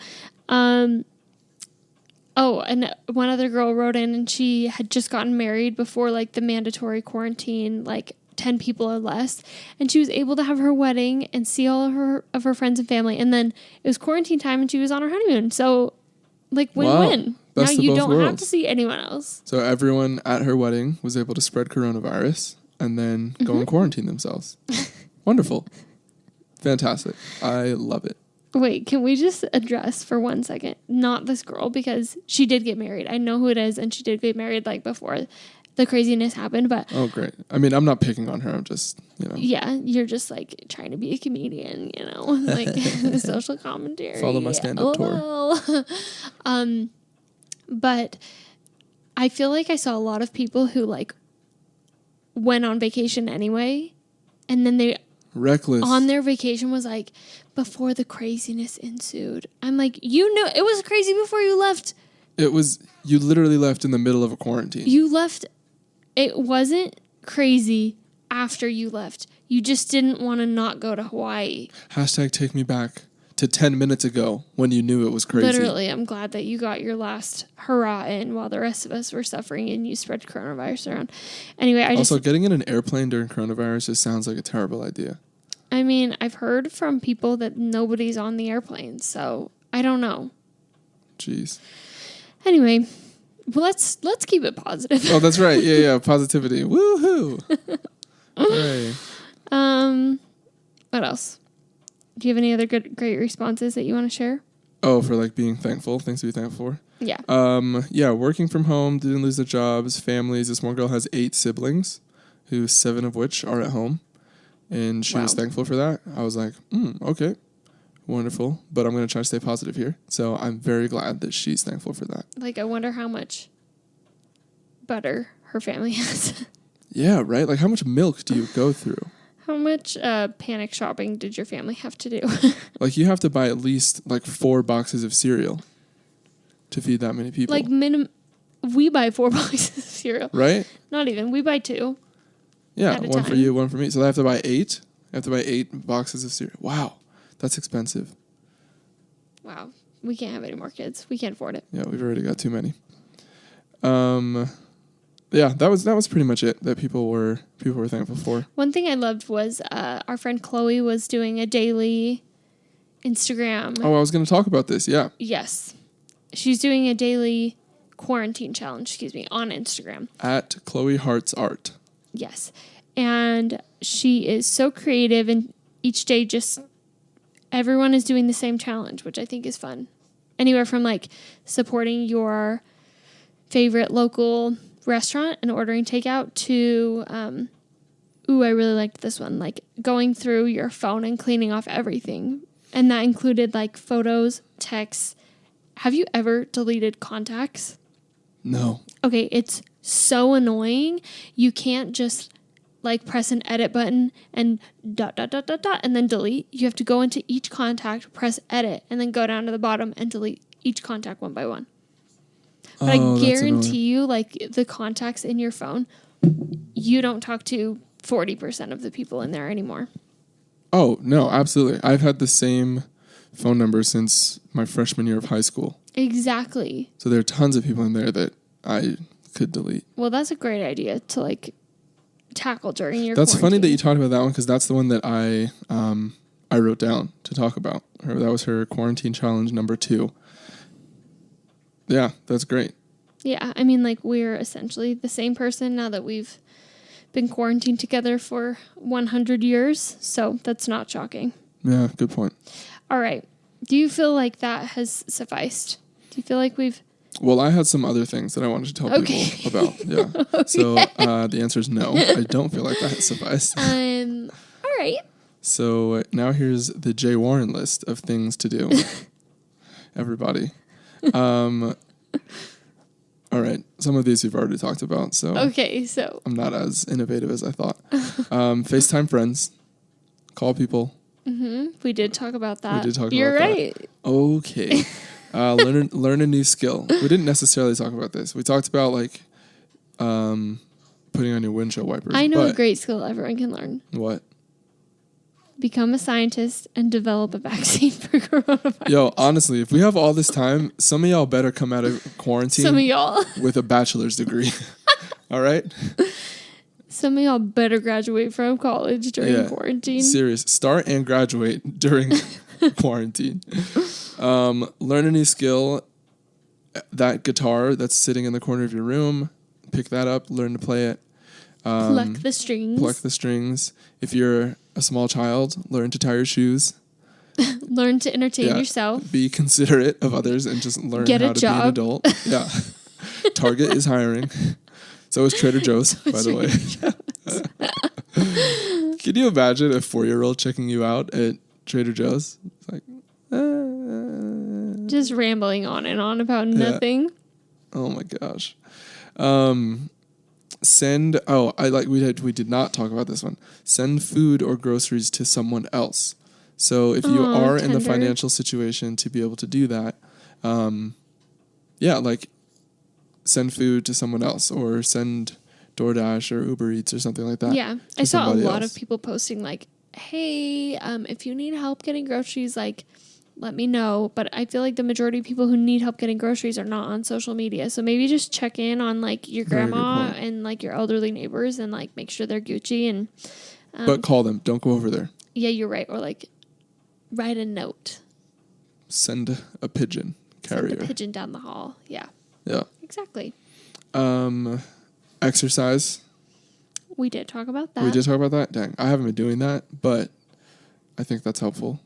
Oh, and one other girl wrote in, and she had just gotten married before like the mandatory quarantine, like 10 people or less, and she was able to have her wedding and see all of her friends and family, and then it was quarantine time and she was on her honeymoon. So like win-win. Wow. Now you don't worlds. have to see anyone else. So everyone at her wedding was able to spread coronavirus and then go and quarantine themselves. Wonderful. Fantastic. I love it. Wait, can we just address for 1 second, not this girl, because she did get married. I know who it is, and she did get married like before the craziness happened, but... Oh, great. I mean, I'm not picking on her. I'm just, Yeah, you're just like trying to be a comedian, like social commentary. Follow my stand-up tour. But I feel like I saw a lot of people who like went on vacation anyway, and then they... Reckless. On their vacation was like, before the craziness ensued. I'm like, it was crazy before you left. You literally left in the middle of a quarantine. You left, it wasn't crazy after you left. You just didn't want to not go to Hawaii. # take me back to 10 minutes ago when you knew it was crazy. Literally, I'm glad that you got your last hurrah in while the rest of us were suffering and you spread coronavirus around. Anyway, Also, getting in an airplane during coronavirus just sounds like a terrible idea. I mean, I've heard from people that nobody's on the airplane, so I don't know. Jeez. Anyway, well, let's keep it positive. Oh, that's right. Yeah. Positivity. Woohoo. Hooray. What else? Do you have any other great responses that you want to share? Oh, for like being thankful. Things to be thankful for. Yeah. Yeah. Working from home, didn't lose their jobs, families. This one girl has 8 siblings, 7 of which are at home, and she was thankful for that. I was like, okay, wonderful. But I'm gonna try to stay positive here. So I'm very glad that she's thankful for that. Like, I wonder how much butter her family has. Yeah. Right. Like, how much milk do you go through? How much panic shopping did your family have to do? Like, you have to buy at least like 4 boxes of cereal to feed that many people. Like, we buy 4 boxes of cereal. Right? Not even. We buy 2. Yeah, one for you, one for me. So I have to buy 8. I have to buy 8 boxes of cereal. Wow, that's expensive. Wow, we can't have any more kids. We can't afford it. Yeah, we've already got too many. Yeah, that was pretty much it that people were thankful for. One thing I loved was our friend Chloe was doing a daily Instagram. Oh, I was going to talk about this. Yeah. Yes, she's doing a daily quarantine challenge. On Instagram at Chloe Hearts Art. Yes, and she is so creative, and each day just everyone is doing the same challenge, which I think is fun. Anywhere from like supporting your favorite local restaurant and ordering takeout to, I really liked this one, like going through your phone and cleaning off everything. And that included like photos, texts. Have you ever deleted contacts? No. Okay, it's so annoying. You can't just like press an edit button and ... and then delete. You have to go into each contact, press edit, and then go down to the bottom and delete each contact one by one. But I guarantee you, like, the contacts in your phone, you don't talk to 40% of the people in there anymore. Oh, no, absolutely. I've had the same phone number since my freshman year of high school. Exactly. So there are tons of people in there that I could delete. Well, that's a great idea to, like, tackle during your That's quarantine. funny that you talked about that one, because that's the one that I wrote down to talk about. That was her quarantine challenge number 2. Yeah, that's great. Yeah, I mean, like, we're essentially the same person now that we've been quarantined together for 100 years, so that's not shocking. Yeah, good point. All right. Do you feel like that has sufficed? Do you feel like we've... Well, I had some other things that I wanted to tell people about. Yeah. Okay. So the answer is no. I don't feel like that has sufficed. All right. So now here's the Jay Warren list of things to do. Everybody. All right. Some of these we've already talked about, so okay, so I'm not as innovative as I thought. FaceTime friends. Call people. Mm-hmm. We did talk about that. We did talk You're about right. that. Okay. Learn a new skill. We didn't necessarily talk about this. We talked about like putting on your windshield wipers. I know a great skill everyone can learn. What? Become a scientist and develop a vaccine for coronavirus. Yo, honestly, if we have all this time, some of y'all better come out of quarantine. Some of y'all with a bachelor's degree. All right? Some of y'all better graduate from college during quarantine. Serious. Start and graduate during quarantine. Learn a new skill. That guitar that's sitting in the corner of your room, pick that up, learn to play it. Pluck the strings. If you're a small child, learn to tie your shoes. Learn to entertain yourself. Be considerate of others and just learn how to be an adult. Yeah. Target is hiring. So is Trader Joe's, by the way. Can you imagine a 4-year-old checking you out at Trader Joe's? It's like, just rambling on and on about nothing. Oh my gosh. We did not talk about this one. Send food or groceries to someone else. So if you are in the financial situation to be able to do that, send food to someone else or send DoorDash or Uber Eats or something like that. Yeah. I saw a lot of people posting like, hey, if you need help getting groceries, like, let me know. But I feel like the majority of people who need help getting groceries are not on social media. So maybe just check in on like your grandma and like your elderly neighbors and like make sure they're Gucci and but call them. Don't go over there. Yeah, you're right. Or like write a note. Send a pigeon carrier. Send a pigeon down the hall. Yeah. Yeah. Exactly. Exercise. We did talk about that. We did talk about that? Dang. I haven't been doing that, but I think that's helpful.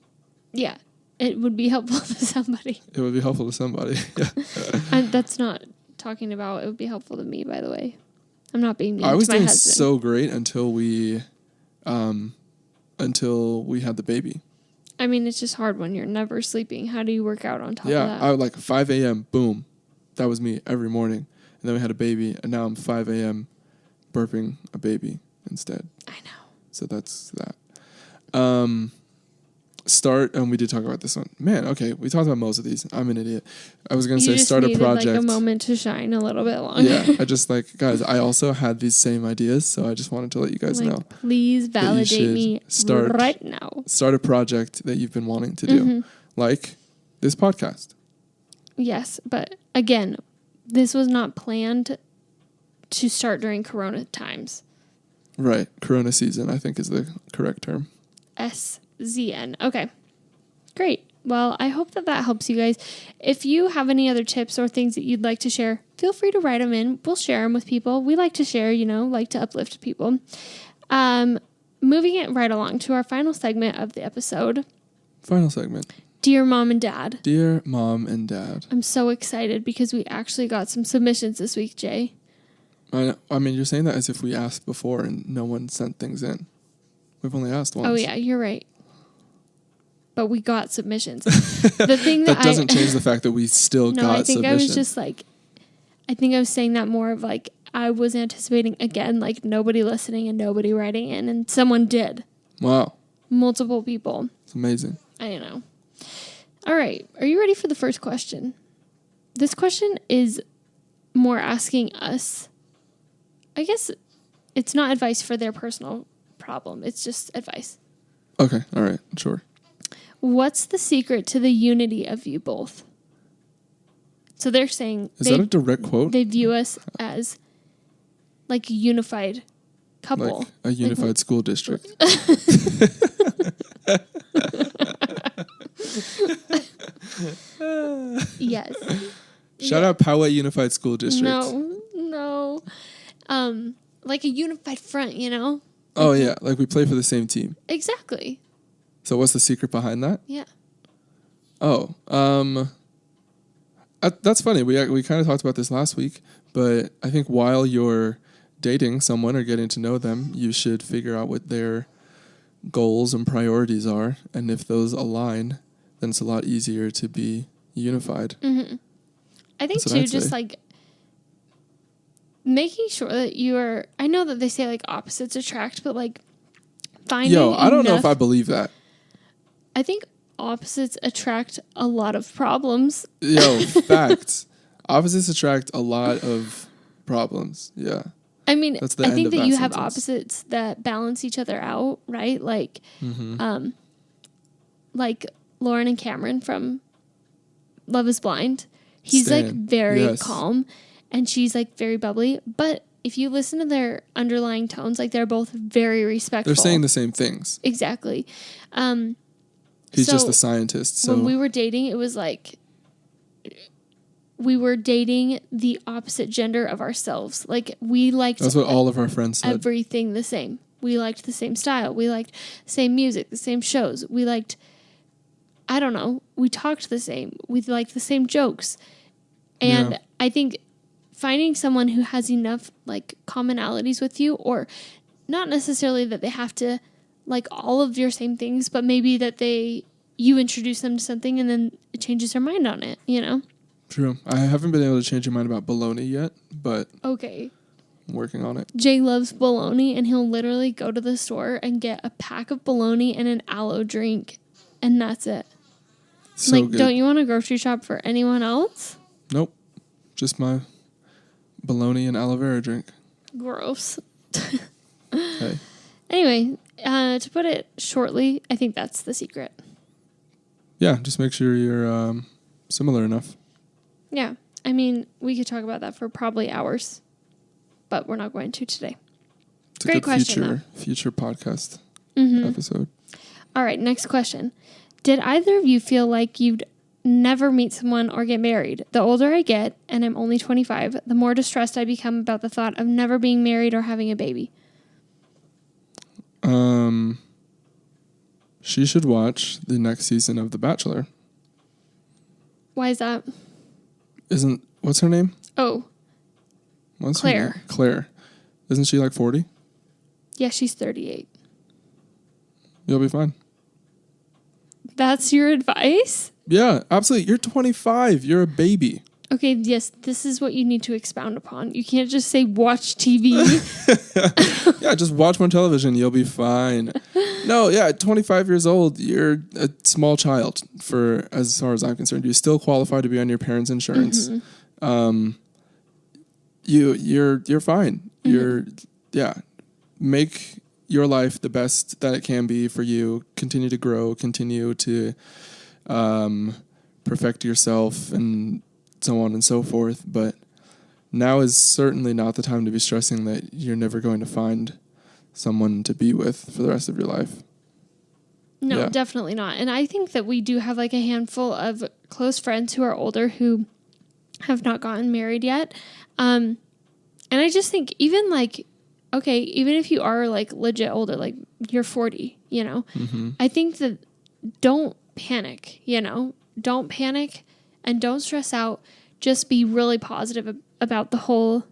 Yeah. It would be helpful to somebody. It would be helpful to somebody. Yeah. And that's not talking about it would be helpful to me, by the way. I'm not being mean I was to my doing husband. so great until we had the baby. I mean, it's just hard when you're never sleeping. How do you work out on top of that? Yeah, I would like 5 a.m. Boom. That was me every morning. And then we had a baby, and now I'm 5 a.m. burping a baby instead. I know. So that's that. And we did talk about this one. Man, okay, we talked about most of these. I'm an idiot. I was going to say start a project. Like a moment to shine a little bit longer. Yeah, I just guys, I also had these same ideas, so I just wanted to let you guys know. Please validate me right now. Start a project that you've been wanting to do, like this podcast. Yes, but again, this was not planned to start during Corona times. Right. Corona season, I think, is the correct term. SZN. Okay. Great. Well, I hope that helps you guys. If you have any other tips or things that you'd like to share, feel free to write them in. We'll share them with people. We like to share, like to uplift people. Moving it right along to our final segment of the episode. Final segment. Dear Mom and Dad. Dear Mom and Dad. I'm so excited because we actually got some submissions this week, Jay. I mean, you're saying that as if we asked before and no one sent things in. We've only asked once. Oh, yeah, you're right. But we got submissions. The thing that doesn't change the fact that we still got submissions. No, I think I was just I think I was saying that more of I was anticipating, again, nobody listening and nobody writing in, and someone did. Wow. Multiple people. It's amazing. I know. All right. Are you ready for the first question? This question is more asking us. I guess it's not advice for their personal problem. It's just advice. Okay. All right. Sure. What's the secret to the unity of you both? So they're saying... Is that a direct quote? They view us as a unified couple. Like a unified school district. Yes. Shout out Poway Unified School District. No. Like a unified front, Oh, yeah. Like we play for the same team. Exactly. So what's the secret behind that? Yeah. Oh, that's funny. We kind of talked about this last week, but I think while you're dating someone or getting to know them, you should figure out what their goals and priorities are. And if those align, then it's a lot easier to be unified. Mm-hmm. I think too, just making sure that I know that they say opposites attract, but finding I don't know if I believe that. I think opposites attract a lot of problems. Facts. Opposites attract a lot of problems. Yeah. I mean, I think that you have sentence. opposites that balance each other out, right? Like Lauren and Cameron from Love is Blind. He's very calm and she's very bubbly. But if you listen to their underlying tones, they're both very respectful. They're saying the same things. Exactly. He's just a scientist. So when we were dating, it was we were dating the opposite gender of ourselves. We liked... That's what all of our friends said. Everything the same. We liked the same style. We liked the same music, the same shows. We liked... I don't know. We talked the same. We liked the same jokes. And I think finding someone who has enough commonalities with you, or not necessarily that they have to all of your same things, but maybe that you introduce them to something and then it changes their mind on it, True. I haven't been able to change your mind about bologna yet, but okay. I'm working on it. Jay loves bologna, and he'll literally go to the store and get a pack of bologna and an aloe drink, and that's it. So good. Don't you want to grocery shop for anyone else? Nope. Just my bologna and aloe vera drink. Gross. Hey. Anyway, to put it shortly, I think that's the secret. Yeah, just make sure you're similar enough. Yeah. I mean, we could talk about that for probably hours, but we're not going to today. It's Great a good question, future podcast episode. All right, next question. Did either of you feel like you'd never meet someone or get married? The older I get, and I'm only 25, the more distressed I become about the thought of never being married or having a baby. She should watch the next season of The Bachelor. Why is that? What's her name? Oh, What's Claire. Her name? Claire. Isn't she like 40? Yeah, she's 38. You'll be fine. That's your advice? Yeah, absolutely. You're 25. You're a baby. Okay, yes, this is what you need to expound upon. You can't just say watch TV. Yeah, just watch more television. You'll be fine. No, yeah, at 25 years old, you're a small child for as far as I'm concerned. You still qualify to be on your parents' insurance. Mm-hmm. You're fine. Mm-hmm. Make your life the best that it can be for you. Continue to grow, continue to perfect yourself and so on and so forth. But now is certainly not the time to be stressing that you're never going to find someone to be with for the rest of your life. No, definitely not. And I think that we do have like a handful of close friends who are older who have not gotten married yet. And I just think even like, okay, even if you are like legit older, like you're 40, mm-hmm. I think that don't panic, don't panic and don't stress out. Just be really positive about the whole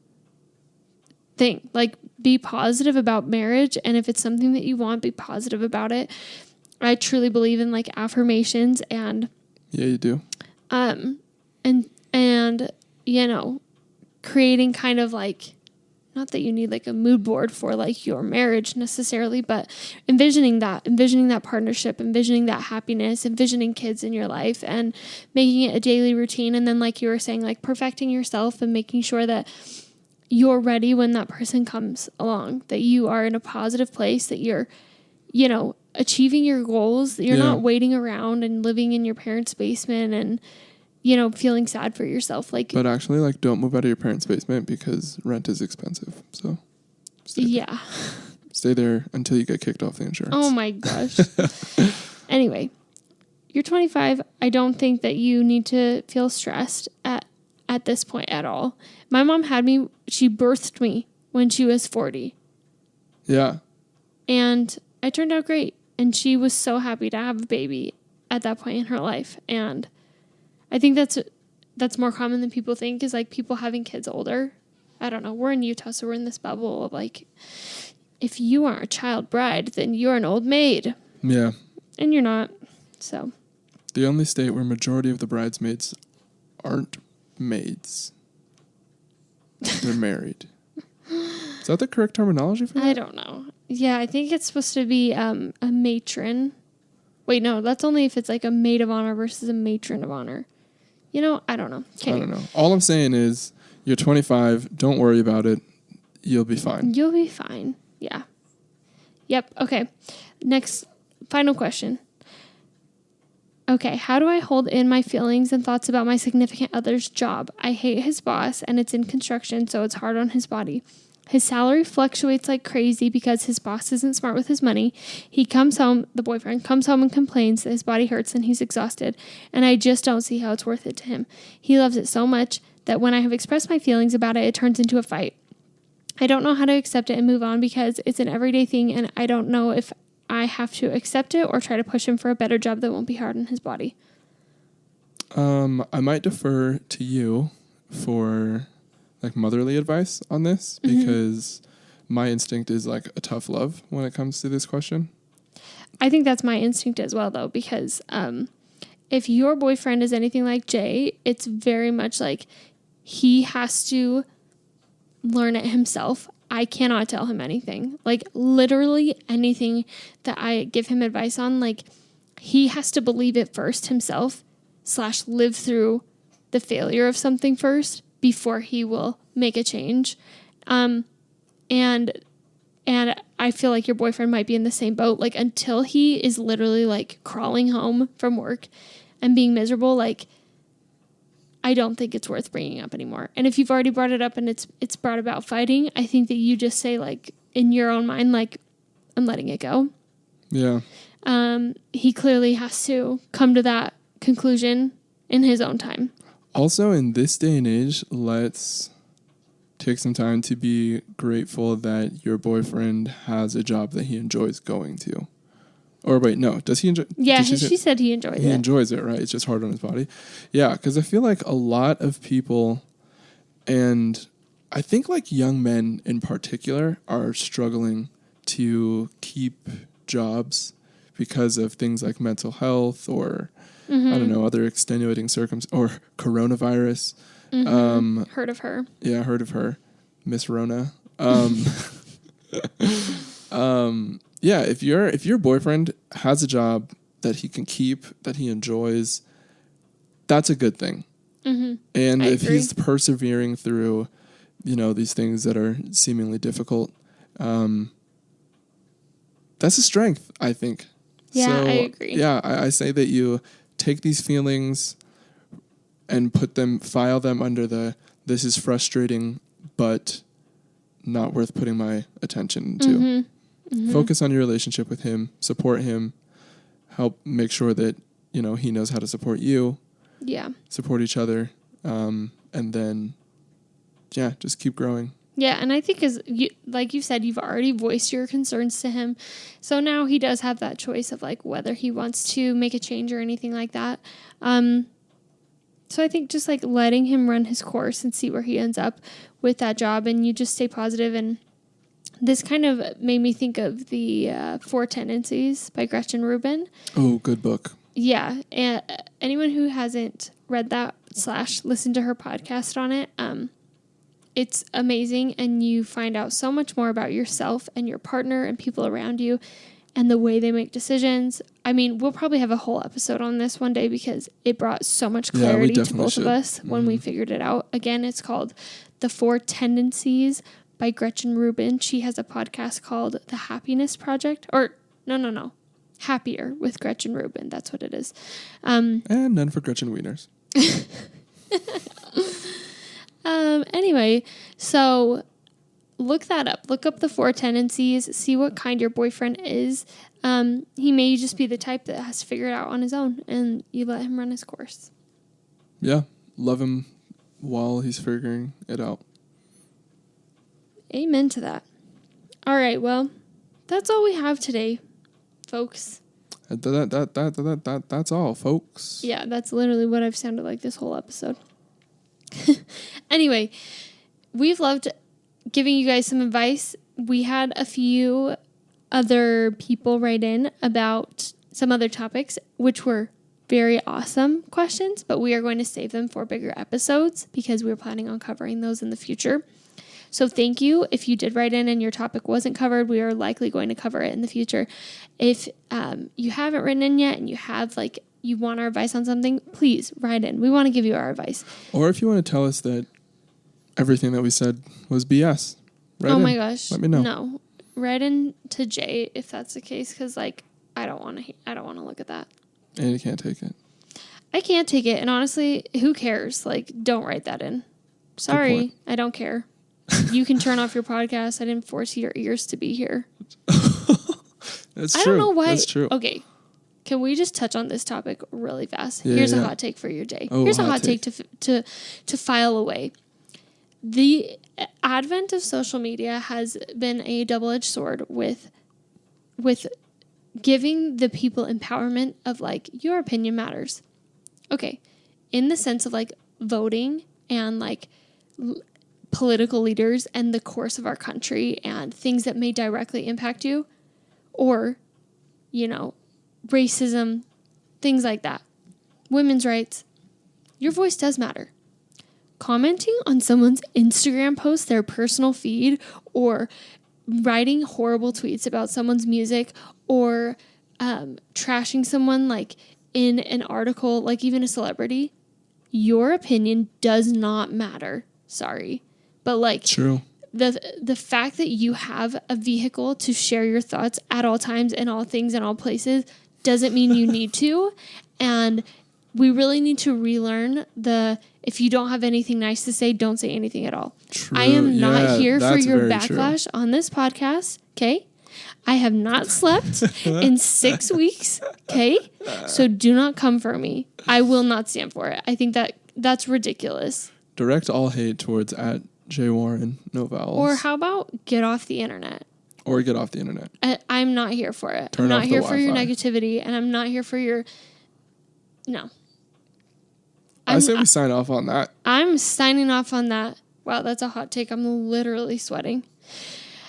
thing. Like be positive about marriage. And if it's something that you want, be positive about it. I truly believe in like affirmations and yeah, you do. And creating kind of like, not that you need like a mood board for like your marriage necessarily, but envisioning that partnership, envisioning that happiness, envisioning kids in your life and making it a daily routine. And then like you were saying, like perfecting yourself and making sure that you're ready when that person comes along, that you are in a positive place, that you're, achieving your goals, that you're not waiting around and living in your parents' basement and, feeling sad for yourself. But actually, don't move out of your parents' basement because rent is expensive. So stay there until you get kicked off the insurance. Oh my gosh. Anyway, you're 25. I don't think that you need to feel stressed at this point at all. My mom she birthed me when she was 40. Yeah. And I turned out great. And she was so happy to have a baby at that point in her life. And I think that's more common than people think, is like people having kids older. I don't know. We're in Utah, so we're in this bubble of like, if you aren't a child bride, then you're an old maid. Yeah. And you're not. So. The only state where majority of the bridesmaids aren't maids. They're married. Is that the correct terminology for that? I don't know. Yeah, I think it's supposed to be a matron. Wait, no, that's only if it's like a maid of honor versus a matron of honor. I don't know. Okay. I don't know. All I'm saying is you're 25. Don't worry about it. You'll be fine. You'll be fine. Yeah. Yep. Okay. Next, final question. Okay. How do I hold in my feelings and thoughts about my significant other's job? I hate his boss and it's in construction, so it's hard on his body. His salary fluctuates like crazy because his boss isn't smart with his money. The boyfriend comes home and complains that his body hurts and he's exhausted, and I just don't see how it's worth it to him. He loves it so much that when I have expressed my feelings about it, it turns into a fight. I don't know how to accept it and move on because it's an everyday thing, and I don't know if I have to accept it or try to push him for a better job that won't be hard on his body. I might defer to you for motherly advice on this, because my instinct is a tough love when it comes to this question. I think that's my instinct as well, though, because if your boyfriend is anything like Jay, it's very much like he has to learn it himself. I cannot tell him anything. Literally anything that I give him advice on, he has to believe it first himself / live through the failure of something first before he will make a change. And I feel like your boyfriend might be in the same boat. Until he is literally crawling home from work and being miserable, I don't think it's worth bringing up anymore. And if you've already brought it up and it's brought about fighting, I think that you just say in your own mind, I'm letting it go. Yeah. he clearly has to come to that conclusion in his own time. Also, in this day and age, let's take some time to be grateful that your boyfriend has a job that he enjoys going to. Or wait, no, does he enjoy? Yeah, she said he enjoys it. He enjoys it, right? It's just hard on his body. Yeah, because I feel like a lot of people, and I think like young men in particular, are struggling to keep jobs because of things like mental health or, I don't know, other extenuating circumstances, or coronavirus. Heard of her. Yeah, heard of her. Miss Rona. Yeah, if your boyfriend has a job that he can keep, that he enjoys, that's a good thing. And if he's persevering through, these things that are seemingly difficult, that's a strength, I think. Yeah, so, I agree. Yeah, I say that you take these feelings and file them under this is frustrating, but not worth putting my attention to. Focus on your relationship with him, support him, help make sure that, he knows how to support you. Yeah. Support each other. And then, just keep growing. Yeah, and I think like you said, you've already voiced your concerns to him. So now he does have that choice of like whether he wants to make a change or anything like that. So I think just like letting him run his course and see where he ends up with that job, and you just stay positive. And this kind of made me think of the 4 Tendencies by Gretchen Rubin. Oh, good book. Yeah, and anyone who hasn't read that / listened to her podcast on it, it's amazing, and you find out so much more about yourself and your partner and people around you and the way they make decisions. I mean, we'll probably have a whole episode on this one day because it brought so much clarity to both of us when we figured it out. Again, it's called The 4 Tendencies by Gretchen Rubin. She has a podcast called The Happiness Project. Or, no. Happier with Gretchen Rubin. That's what it is. And none for Gretchen Wieners. Anyway, so look that up. Look up the 4 Tendencies. See what kind your boyfriend is. He may just be the type that has to figure it out on his own, and you let him run his course. Yeah. Love him while he's figuring it out. Amen to that. All right, well, that's all we have today, folks. That's all, folks. Yeah, that's literally what I've sounded like this whole episode. Anyway, we've loved giving you guys some advice. We had a few other people write in about some other topics, which were very awesome questions, but we are going to save them for bigger episodes because we're planning on covering those in the future. So thank you. If you did write in and your topic wasn't covered, we are likely going to cover it in the future. If you haven't written in yet and you want our advice on something, please write in. We want to give you our advice. Or if you want to tell us that everything that we said was BS, my gosh. Let me know. No. Write in to Jay if that's the case, because I don't want to look at that. And you can't take it. I can't take it, and honestly, who cares? Don't write that in. Sorry, I don't care. You can turn off your podcast. I didn't force your ears to be here. That's true. I don't know why. That's true. Okay. Can we just touch on this topic really fast? Yeah, Here's a hot take for your day. Oh, Here's a hot take to file away. The advent of social media has been a double-edged sword with giving the people empowerment of your opinion matters. Okay. In the sense of voting and political leaders and the course of our country and things that may directly impact you, or, racism, things like that. Women's rights. Your voice does matter. Commenting on someone's Instagram post, their personal feed, or writing horrible tweets about someone's music, or trashing someone in an article, even a celebrity, your opinion does not matter. Sorry. But true. The fact that you have a vehicle to share your thoughts at all times and all things and all places doesn't mean you need to. And we really need to relearn if you don't have anything nice to say, don't say anything at all. True. I am not here for your backlash on this podcast. Okay. I have not slept in 6 weeks. Okay. So do not come for me. I will not stand for it. I think that's ridiculous. Direct all hate towards at J Warren, no vowels. Or how about get off the internet? Or get off the internet. I'm not here for it. Turn I'm not off here the for your Wi-Fi. negativity, and I'm not here for your... No. I say we sign off on that. I'm signing off on that. Wow, that's a hot take. I'm literally sweating.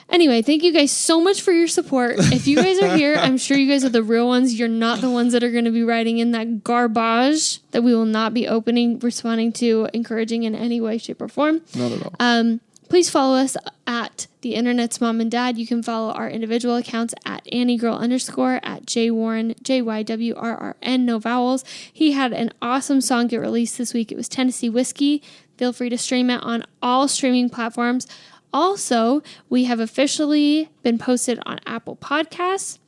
Anyway, thank you guys so much for your support. If you guys are here, I'm sure you guys are the real ones. You're not the ones that are going to be writing in that garbage that we will not be opening, responding to, encouraging in any way, shape, or form. Not at all. Please follow us at The Internet's Mom and Dad. You can follow our individual accounts at AnnieGirl_, at JWarren, JYWRRN, no vowels. He had an awesome song get released this week. It was Tennessee Whiskey. Feel free to stream it on all streaming platforms. Also, we have officially been posted on Apple Podcasts.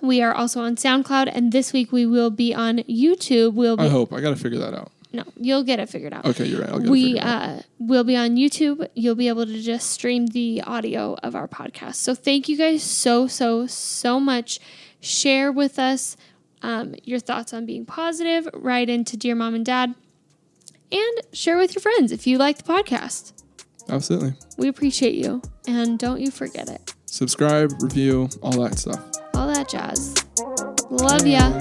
We are also on SoundCloud, and this week we will be on YouTube. I hope. I got to figure that out. No, you'll get it figured out. Okay, you're right. I'll get it figured out. We'll be on YouTube. You'll be able to just stream the audio of our podcast. So thank you guys so much. Share with us your thoughts on being positive. Write into Dear Mom and Dad. And share with your friends if you like the podcast. Absolutely. We appreciate you. And don't you forget it. Subscribe, review, all that stuff. All that jazz. Love ya.